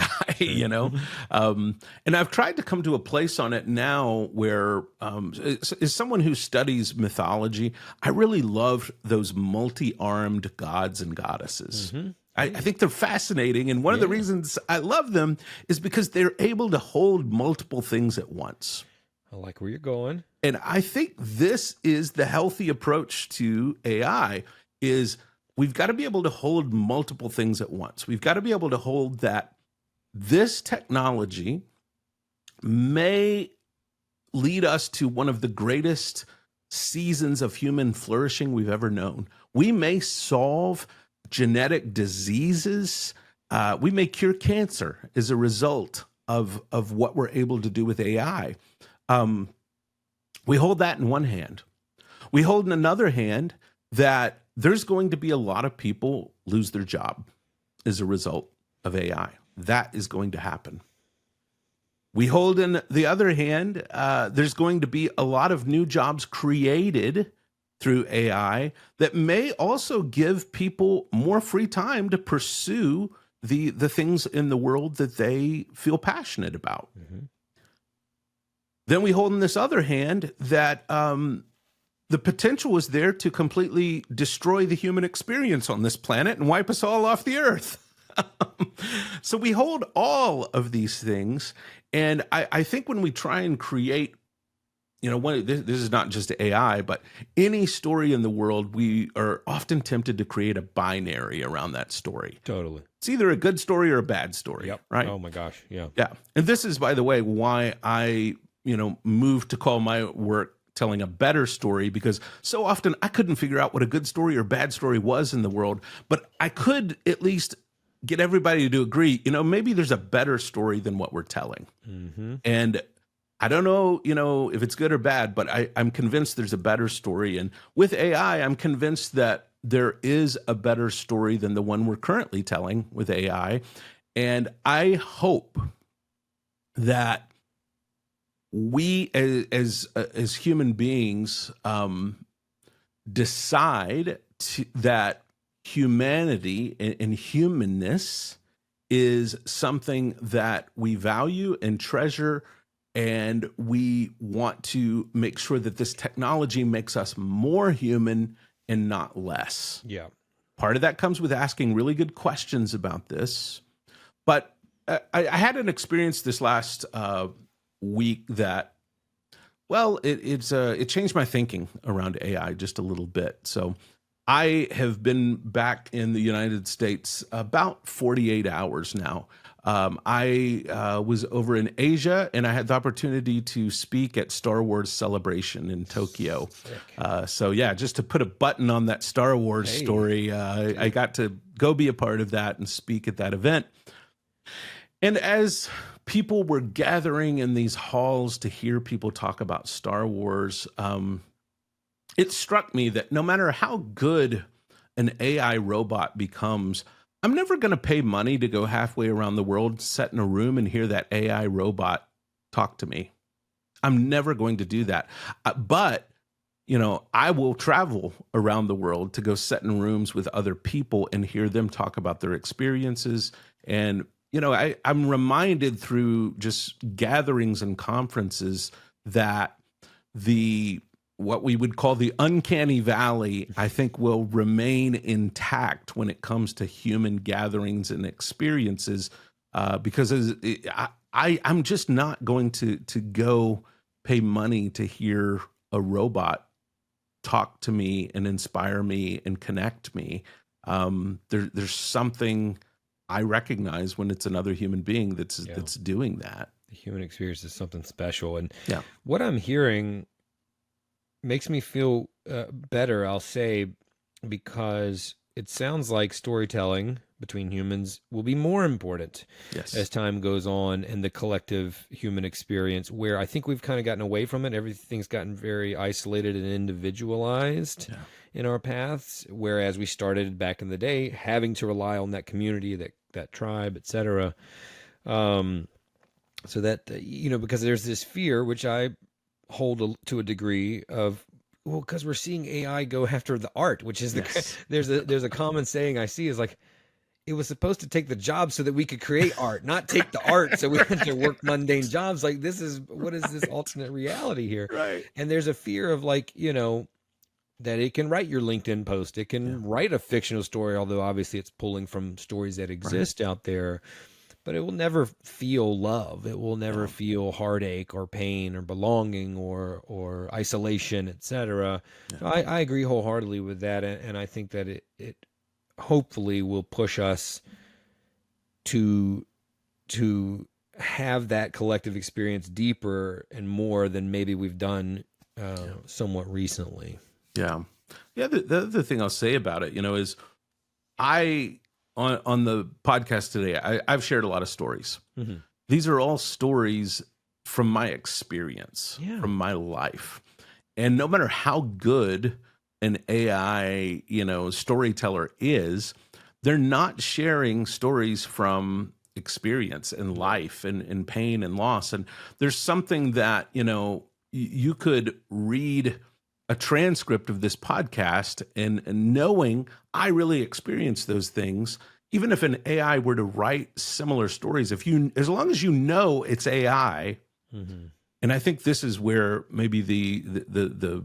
and I've tried to come to a place on it now where, as someone who studies mythology, I really love those multi-armed gods and goddesses. I think they're fascinating, and one of the reasons I love them is because they're able to hold multiple things at once.
I like where you're going.
And I think this is the healthy approach to AI, is we've got to be able to hold multiple things at once. We've got to be able to hold that this technology may lead us to one of the greatest seasons of human flourishing we've ever known. We may solve genetic diseases. We may cure cancer as a result of what we're able to do with AI. We hold that in one hand. We hold in another hand that there's going to be a lot of people lose their job as a result of AI. That is going to happen. We hold in the other hand, there's going to be a lot of new jobs created through AI that may also give people more free time to pursue the things in the world that they feel passionate about. Mm-hmm. Then we hold in this other hand that the potential is there to completely destroy the human experience on this planet and wipe us all off the earth. So we hold all of these things. And I think when we try and create, this is not just AI, but any story in the world, we are often tempted to create a binary around that story.
Totally.
It's either a good story or a bad story,
yep.
Right?
Oh my gosh, yeah.
Yeah. And this is, by the way, why I, moved to call my work telling a better story, because so often I couldn't figure out what a good story or bad story was in the world, but I could at least get everybody to agree, maybe there's a better story than what we're telling. Mm-hmm. And I don't know, if it's good or bad, but I'm convinced there's a better story. And with AI, I'm convinced that there is a better story than the one we're currently telling with AI. And I hope that we as human beings decide that humanity and humanness is something that we value and treasure, and we want to make sure that this technology makes us more human and not less.
Yeah.
Part of that comes with asking really good questions about this. But I had an experience this last week that, well, it changed my thinking around AI just a little bit. So I have been back in the United States about 48 hours now. I was over in Asia, and I had the opportunity to speak at Star Wars Celebration in Tokyo. So yeah, just to put a button on that Star Wars story, I got to go be a part of that and speak at that event. And as people were gathering in these halls to hear people talk about Star Wars, it struck me that no matter how good an AI robot becomes, I'm never going to pay money to go halfway around the world, sit in a room and hear that AI robot talk to me. I'm never going to do that. But, I will travel around the world to go sit in rooms with other people and hear them talk about their experiences. And, I'm reminded through just gatherings and conferences that what we would call the uncanny valley, I think, will remain intact when it comes to human gatherings and experiences, because I'm just not going to go pay money to hear a robot talk to me and inspire me and connect me. There's something I recognize when it's another human being that's doing that.
The human experience is something special. And what I'm hearing makes me feel better, I'll say, because it sounds like storytelling between humans will be more important as time goes on in the collective human experience, where I think we've kind of gotten away from it. Everything's gotten very isolated and individualized in our paths, whereas we started back in the day having to rely on that community, that tribe, etc. So that, because there's this fear, which I hold to a degree of, well, because we're seeing AI go after the art, which is there's a common saying I see is like, it was supposed to take the job so that we could create art, not take the art so we had to work mundane jobs. Like, what is this alternate reality here?
Right.
And there's a fear of that it can write your LinkedIn post. It can write a fictional story, although obviously it's pulling from stories that exist out there. But it will never feel love. It will never feel heartache or pain or belonging or isolation, etc. So I agree wholeheartedly with that, and I think that it hopefully will push us to have that collective experience deeper and more than maybe we've done somewhat recently.
Yeah. Yeah. The other thing I'll say about it, is on the podcast today, I've shared a lot of stories.
Mm-hmm.
These are all stories from my experience,
Yeah.
from my life. And no matter how good an AI, storyteller is, they're not sharing stories from experience and life and pain and loss. And there's something that, you could read a transcript of this podcast and knowing I really experienced those things, even if an AI were to write similar stories, as long as you know it's AI,
Mm-hmm.
and I think this is where maybe the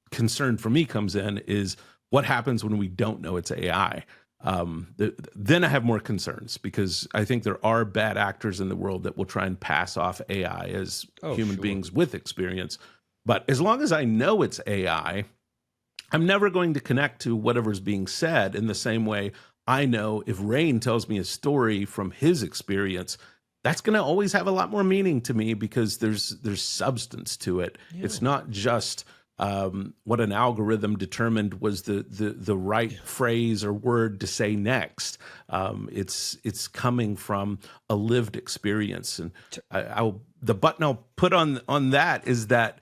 concern for me comes in, is what happens when we don't know it's AI. Then I have more concerns, because I think there are bad actors in the world that will try and pass off AI as human beings with experience. But as long as I know it's AI, I'm never going to connect to whatever's being said in the same way I know if Rain tells me a story from his experience, that's going to always have a lot more meaning to me, because there's substance to it. Yeah. It's not just what an algorithm determined was the right phrase or word to say next. It's coming from a lived experience. And the button I'll put on that is that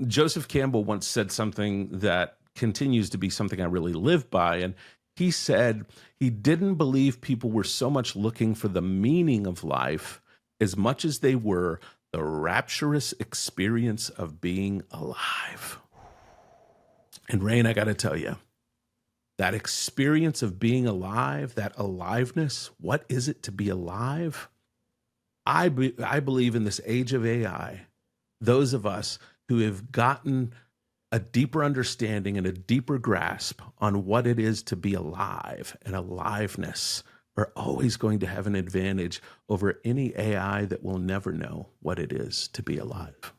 Joseph Campbell once said something that continues to be something I really live by. And he said he didn't believe people were so much looking for the meaning of life as much as they were the rapturous experience of being alive. And Rain, I got to tell you, that experience of being alive, that aliveness, what is it to be alive? I believe in this age of AI, those of us who have gotten a deeper understanding and a deeper grasp on what it is to be alive and aliveness are always going to have an advantage over any AI that will never know what it is to be alive.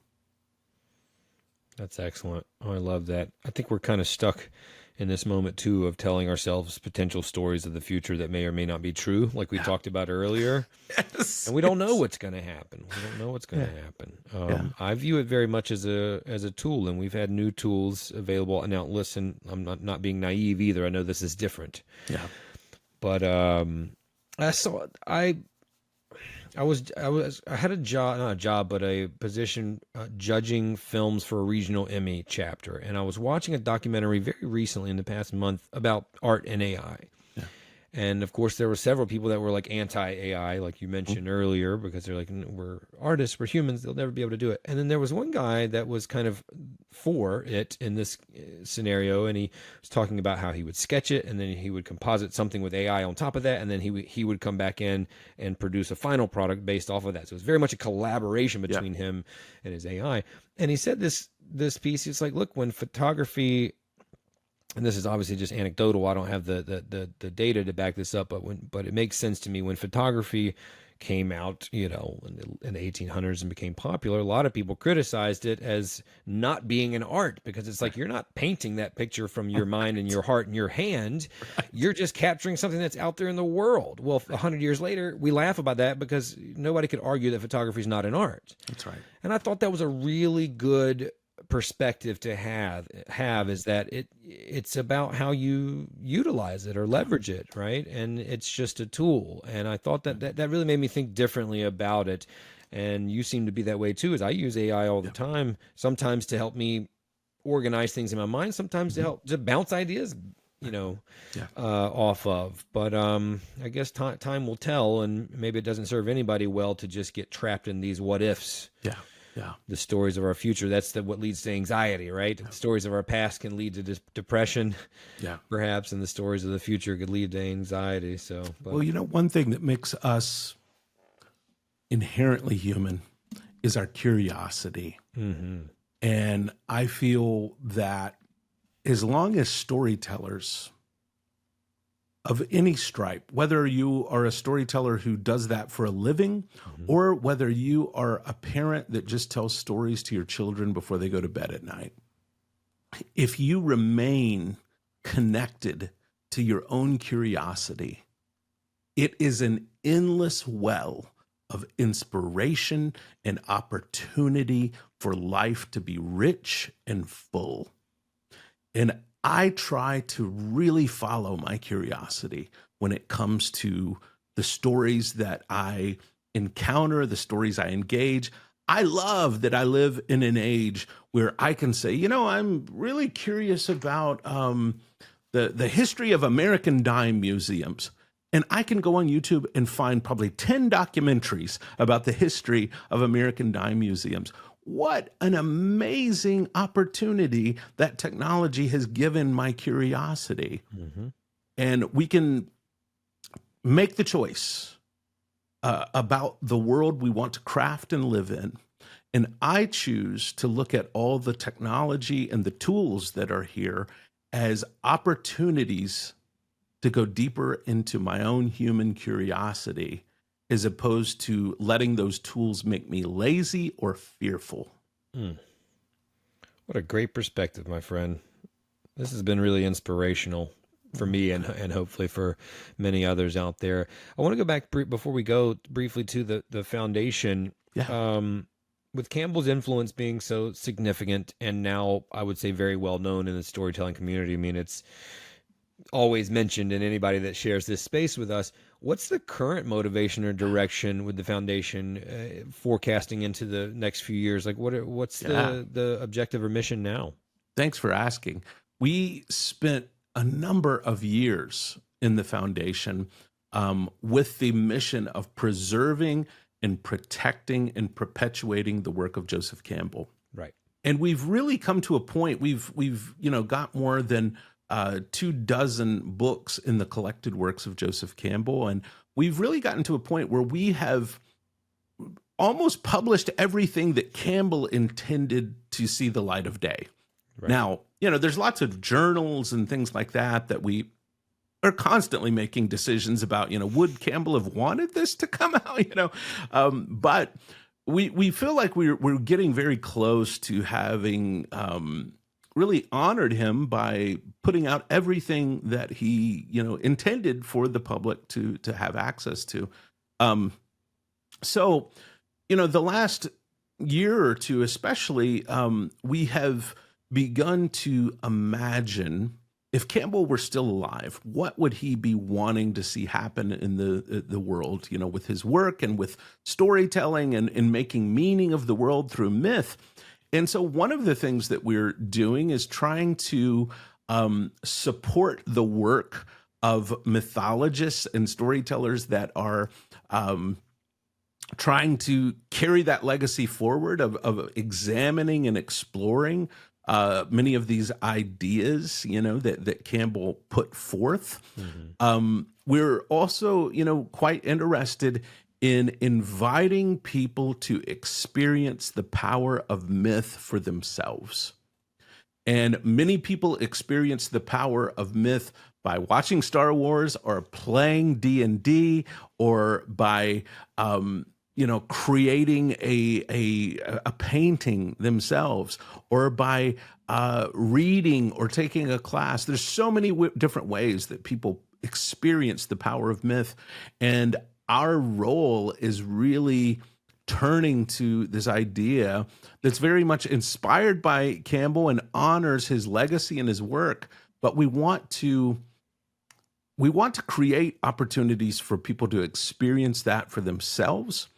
That's excellent. Oh, I love that. I think we're kind of stuck in this moment too of telling ourselves potential stories of the future that may or may not be true, like we talked about earlier.
Yes,
and we don't know what's going to happen. We don't know what's going to happen. I view it very much as a tool, and we've had new tools available. Now, listen, I'm not being naive either. I know this is different.
Yeah.
But I had a job, not a job, but a position judging films for a regional Emmy chapter. And I was watching a documentary very recently in the past month about art and AI. Yeah. And of course, there were several people that were like anti-AI, like you mentioned earlier, because they're like, we're artists, we're humans, they'll never be able to do it. And then there was one guy that was kind of for it in this scenario, and he was talking about how he would sketch it, and then he would composite something with AI on top of that, and then he would come back in and produce a final product based off of that. So it's very much a collaboration between him and his AI. And he said this piece, it's like, look, when photography, and this is obviously just anecdotal, I don't have the data to back this up, but it makes sense to me. When photography came out, in the 1800s and became popular, a lot of people criticized it as not being an art, because it's like, you're not painting that picture from your mind and your heart and your hand. You're just capturing something that's out there in the world. Well, 100 years later, we laugh about that because nobody could argue that photography is not an art.
That's right.
And I thought that was a really good perspective to have is that it's about how you utilize it or leverage it, right? And it's just a tool. And I thought that really made me think differently about it. And you seem to be that way too, as I use AI all the time, sometimes to help me organize things in my mind, sometimes to help to bounce ideas off of. But I guess time will tell, and maybe it doesn't serve anybody well to just get trapped in these what ifs.
Yeah.
The stories of our future, that's what leads to anxiety, right? The stories of our past can lead to depression, perhaps, and the stories of the future could lead to anxiety. So,
well, one thing that makes us inherently human is our curiosity. Mm-hmm. And I feel that as long as storytellers of any stripe, whether you are a storyteller who does that for a living, or whether you are a parent that just tells stories to your children before they go to bed at night, if you remain connected to your own curiosity, it is an endless well of inspiration and opportunity for life to be rich and full. And I try to really follow my curiosity when it comes to the stories that I encounter, the stories I engage. I love that I live in an age where I can say, I'm really curious about the history of American dime museums. And I can go on YouTube and find probably 10 documentaries about the history of American dime museums. What an amazing opportunity that technology has given my curiosity. And we can make the choice about the world we want to craft and live in. And I choose to look at all the technology and the tools that are here as opportunities to go deeper into my own human curiosity, as opposed to letting those tools make me lazy or fearful.
What a great perspective, my friend. This has been really inspirational for me and hopefully for many others out there. I want to go back before we go briefly to the foundation.
Yeah.
With Campbell's influence being so significant and now I would say very well known in the storytelling community, I mean, it's always mentioned in anybody that shares this space with us. What's the current motivation or direction with the foundation, forecasting into the next few years? Like, what's the objective or mission now?
Thanks for asking. We spent a number of years in the foundation with the mission of preserving and protecting and perpetuating the work of Joseph Campbell.
Right.
And we've really come to a point. We've got more than 24 books in the collected works of Joseph Campbell. And we've really gotten to a point where we have almost published everything that Campbell intended to see the light of day. Right. Now, there's lots of journals and things like that we are constantly making decisions about, would Campbell have wanted this to come out, but we feel like we're getting very close to having really honored him by putting out everything that he, intended for the public to have access to. So, the last year or two, especially, we have begun to imagine if Campbell were still alive, what would he be wanting to see happen in the world, with his work and with storytelling and making meaning of the world through myth. And so one of the things that we're doing is trying to support the work of mythologists and storytellers that are trying to carry that legacy forward of examining and exploring many of these ideas, that Campbell put forth. We're also, quite interested in inviting people to experience the power of myth for themselves. And many people experience the power of myth by watching Star Wars or playing D&D or by creating a painting themselves or by reading or taking a class. There's so many different ways that people experience the power of myth. And our role is really turning to this idea that's very much inspired by Campbell and honors his legacy and his work. But we want to create opportunities for people to experience that for themselves.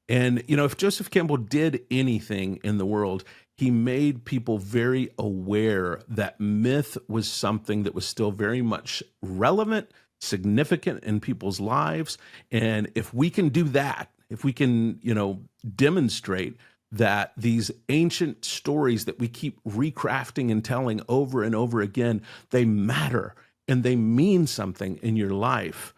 And, if Joseph Campbell did anything in the world, he made people very aware that myth was something that was still very much relevant, significant in people's lives. And if we can do that, if we can, demonstrate that these ancient stories that we keep recrafting and telling over and over again, they matter and they mean something in your life,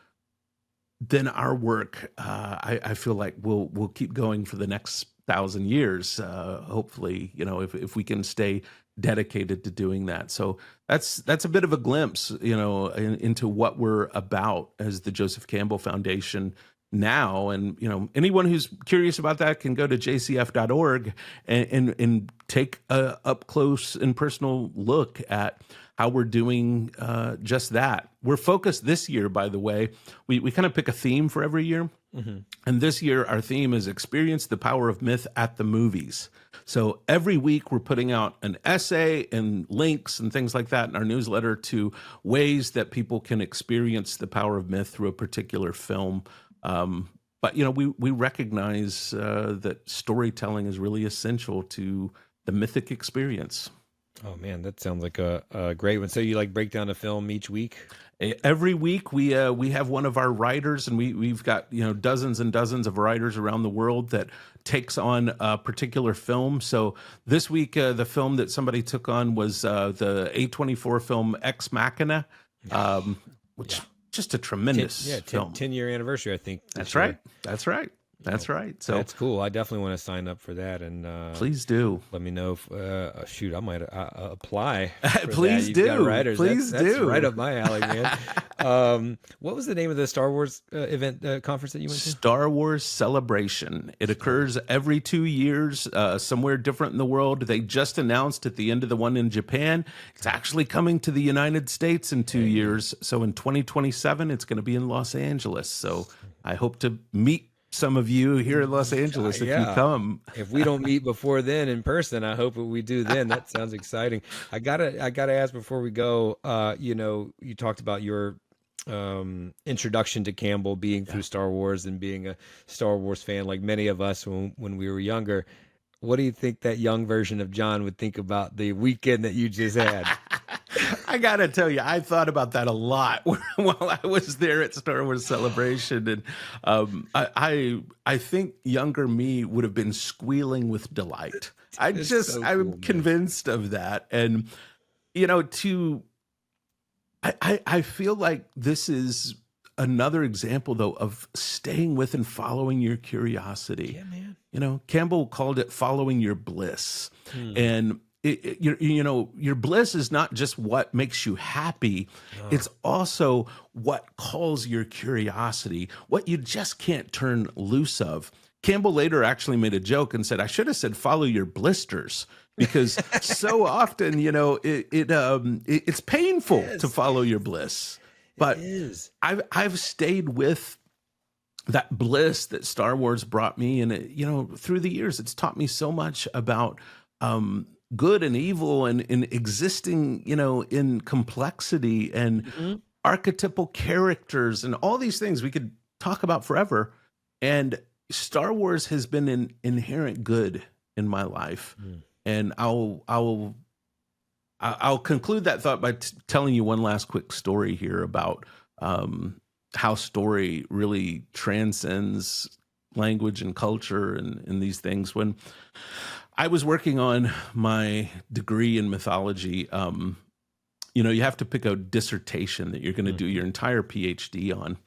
then our work, I feel like we'll keep going for the next 1,000 years. Hopefully, if we can stay dedicated to doing that. So that's a bit of a glimpse, into what we're about as the Joseph Campbell Foundation now. And, anyone who's curious about that can go to jcf.org and take a up close and personal look at how we're doing just that. We're focused this year, by the way. We kind of pick a theme for every year. Mm-hmm. And this year, our theme is Experience the Power of Myth at the Movies. So every week, we're putting out an essay and links and things like that in our newsletter to ways that people can experience the power of myth through a particular film. But, we recognize that storytelling is really essential to the mythic experience.
Oh man, that sounds like a great one. So you like break down a film each week?
Every week we have one of our writers, and we've got dozens and dozens of writers around the world that takes on a particular film. So this week the film that somebody took on was the A24 film Ex Machina, which just a tremendous film.
10-year anniversary, I think.
That's right. That's right. That's right. So
that's cool. I definitely want to sign up for that, and
please do.
Let me know if shoot, I might apply.
Please do. Please do.
That's right up my alley, man. What was the name of the Star Wars event conference that you went to?
Star Wars Celebration. It occurs every 2 years, somewhere different in the world. They just announced at the end of the one in Japan, it's actually coming to the United States in 2 years. So in 2027, it's going to be in Los Angeles. So I hope to meet some of you here in Los Angeles if you come.
If we don't meet before then in person, I hope we do then. That sounds exciting. I gotta ask before we go. You talked about your introduction to Campbell being through Star Wars and being a Star Wars fan, like many of us when we were younger. What do you think that young version of John would think about the weekend that you just had?
I gotta tell you, I thought about that a lot while I was there at Star Wars Celebration, and I think younger me would have been squealing with delight. I'm convinced of that, and I feel like this is another example, though, of staying with and following your curiosity.
Yeah, man.
Campbell called it following your bliss, and your bliss is not just what makes you happy. It's also what calls your curiosity, what you just can't turn loose of. Campbell later actually made a joke and said, I should have said, follow your blisters, because so often, it's painful to follow your bliss. But I've stayed with that bliss that Star Wars brought me. And, through the years, it's taught me so much about good and evil and existing, in complexity and archetypal characters and all these things we could talk about forever. And Star Wars has been an inherent good in my life. And I'll conclude that thought by telling you one last quick story here about how story really transcends language and culture and these things. When I was working on my degree in mythology, you have to pick a dissertation that you're going to do your entire PhD on.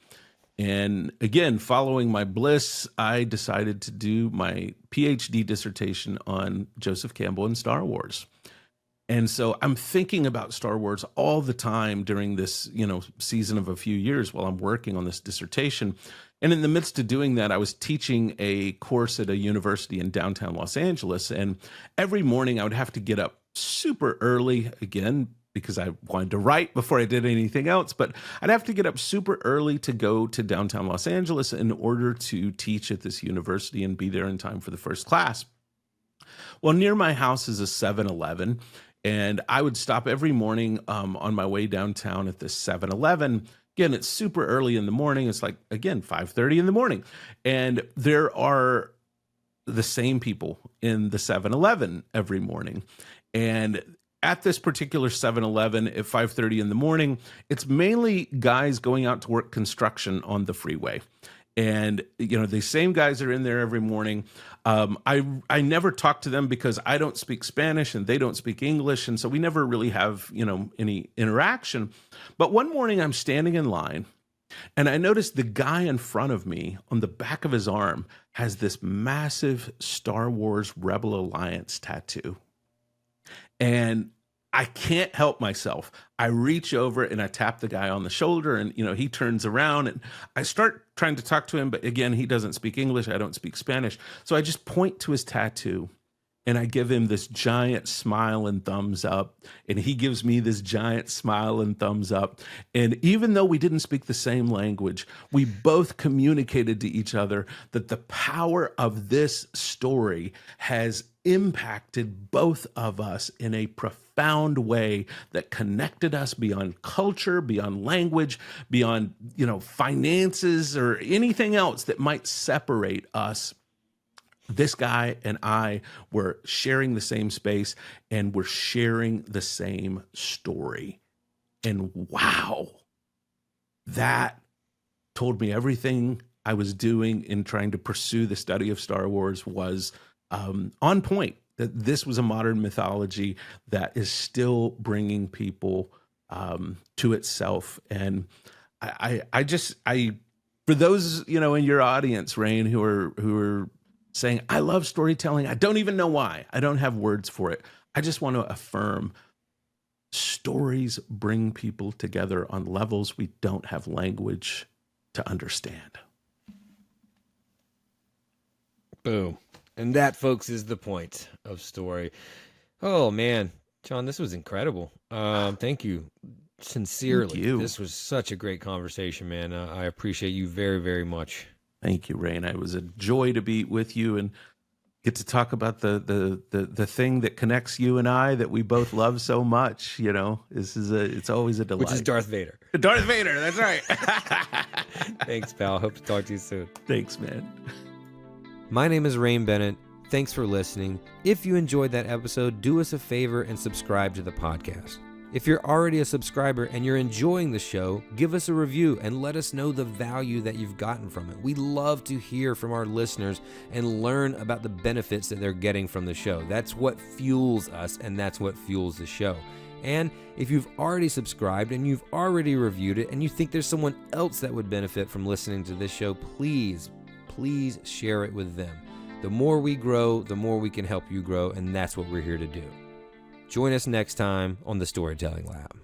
And again, following my bliss, I decided to do my PhD dissertation on Joseph Campbell and Star Wars. And so I'm thinking about Star Wars all the time during this, season of a few years while I'm working on this dissertation. And in the midst of doing that, I was teaching a course at a university in downtown Los Angeles. And every morning I would have to get up super early, again, because I wanted to write before I did anything else. But I'd have to get up super early to go to downtown Los Angeles in order to teach at this university and be there in time for the first class. Well, near my house is a 7-Eleven. And I would stop every morning on my way downtown at this 7-Eleven. Again, it's super early in the morning. It's like, again, 5:30 in the morning. And there are the same people in the 7-Eleven every morning. And at this particular 7-Eleven at 5:30 in the morning, it's mainly guys going out to work construction on the freeway. And, the same guys are in there every morning. I never talk to them because I don't speak Spanish and they don't speak English. And so we never really have, any interaction. But one morning I'm standing in line and I noticed the guy in front of me on the back of his arm has this massive Star Wars Rebel Alliance tattoo. And I can't help myself. I reach over and I tap the guy on the shoulder and, he turns around and I start trying to talk to him. But again, he doesn't speak English. I don't speak Spanish. So I just point to his tattoo and I give him this giant smile and thumbs up, and he gives me this giant smile and thumbs up. And even though we didn't speak the same language, we both communicated to each other that the power of this story has impacted both of us in a profound way that connected us beyond culture, beyond language, beyond, finances or anything else that might separate us. This guy and I were sharing the same space, and we're sharing the same story. And wow, that told me everything I was doing in trying to pursue the study of Star Wars was on point, that this was a modern mythology that is still bringing people to itself. And I for those, in your audience, Rain, who are saying, I love storytelling, I don't even know why, I don't have words for it, I just want to affirm stories bring people together on levels we don't have language to understand.
Boom. And that, folks, is the point of story. Oh, man. John, this was incredible. Thank you. Sincerely.
Thank you.
This was such a great conversation, man. I appreciate you very, very much.
Thank you, Rain. It was a joy to be with you and get to talk about the thing that connects you and I that we both love so much. It's always a delight.
Which is Darth Vader.
Darth Vader, that's right.
Thanks, pal. Hope to talk to you soon.
Thanks, man.
My name is Rain Bennett. Thanks for listening. If you enjoyed that episode, do us a favor and subscribe to the podcast. If you're already a subscriber and you're enjoying the show, give us a review and let us know the value that you've gotten from it. We love to hear from our listeners and learn about the benefits that they're getting from the show. That's what fuels us, and that's what fuels the show. And if you've already subscribed and you've already reviewed it and you think there's someone else that would benefit from listening to this show, please share it with them. The more we grow, the more we can help you grow, and that's what we're here to do. Join us next time on the Storytelling Lab.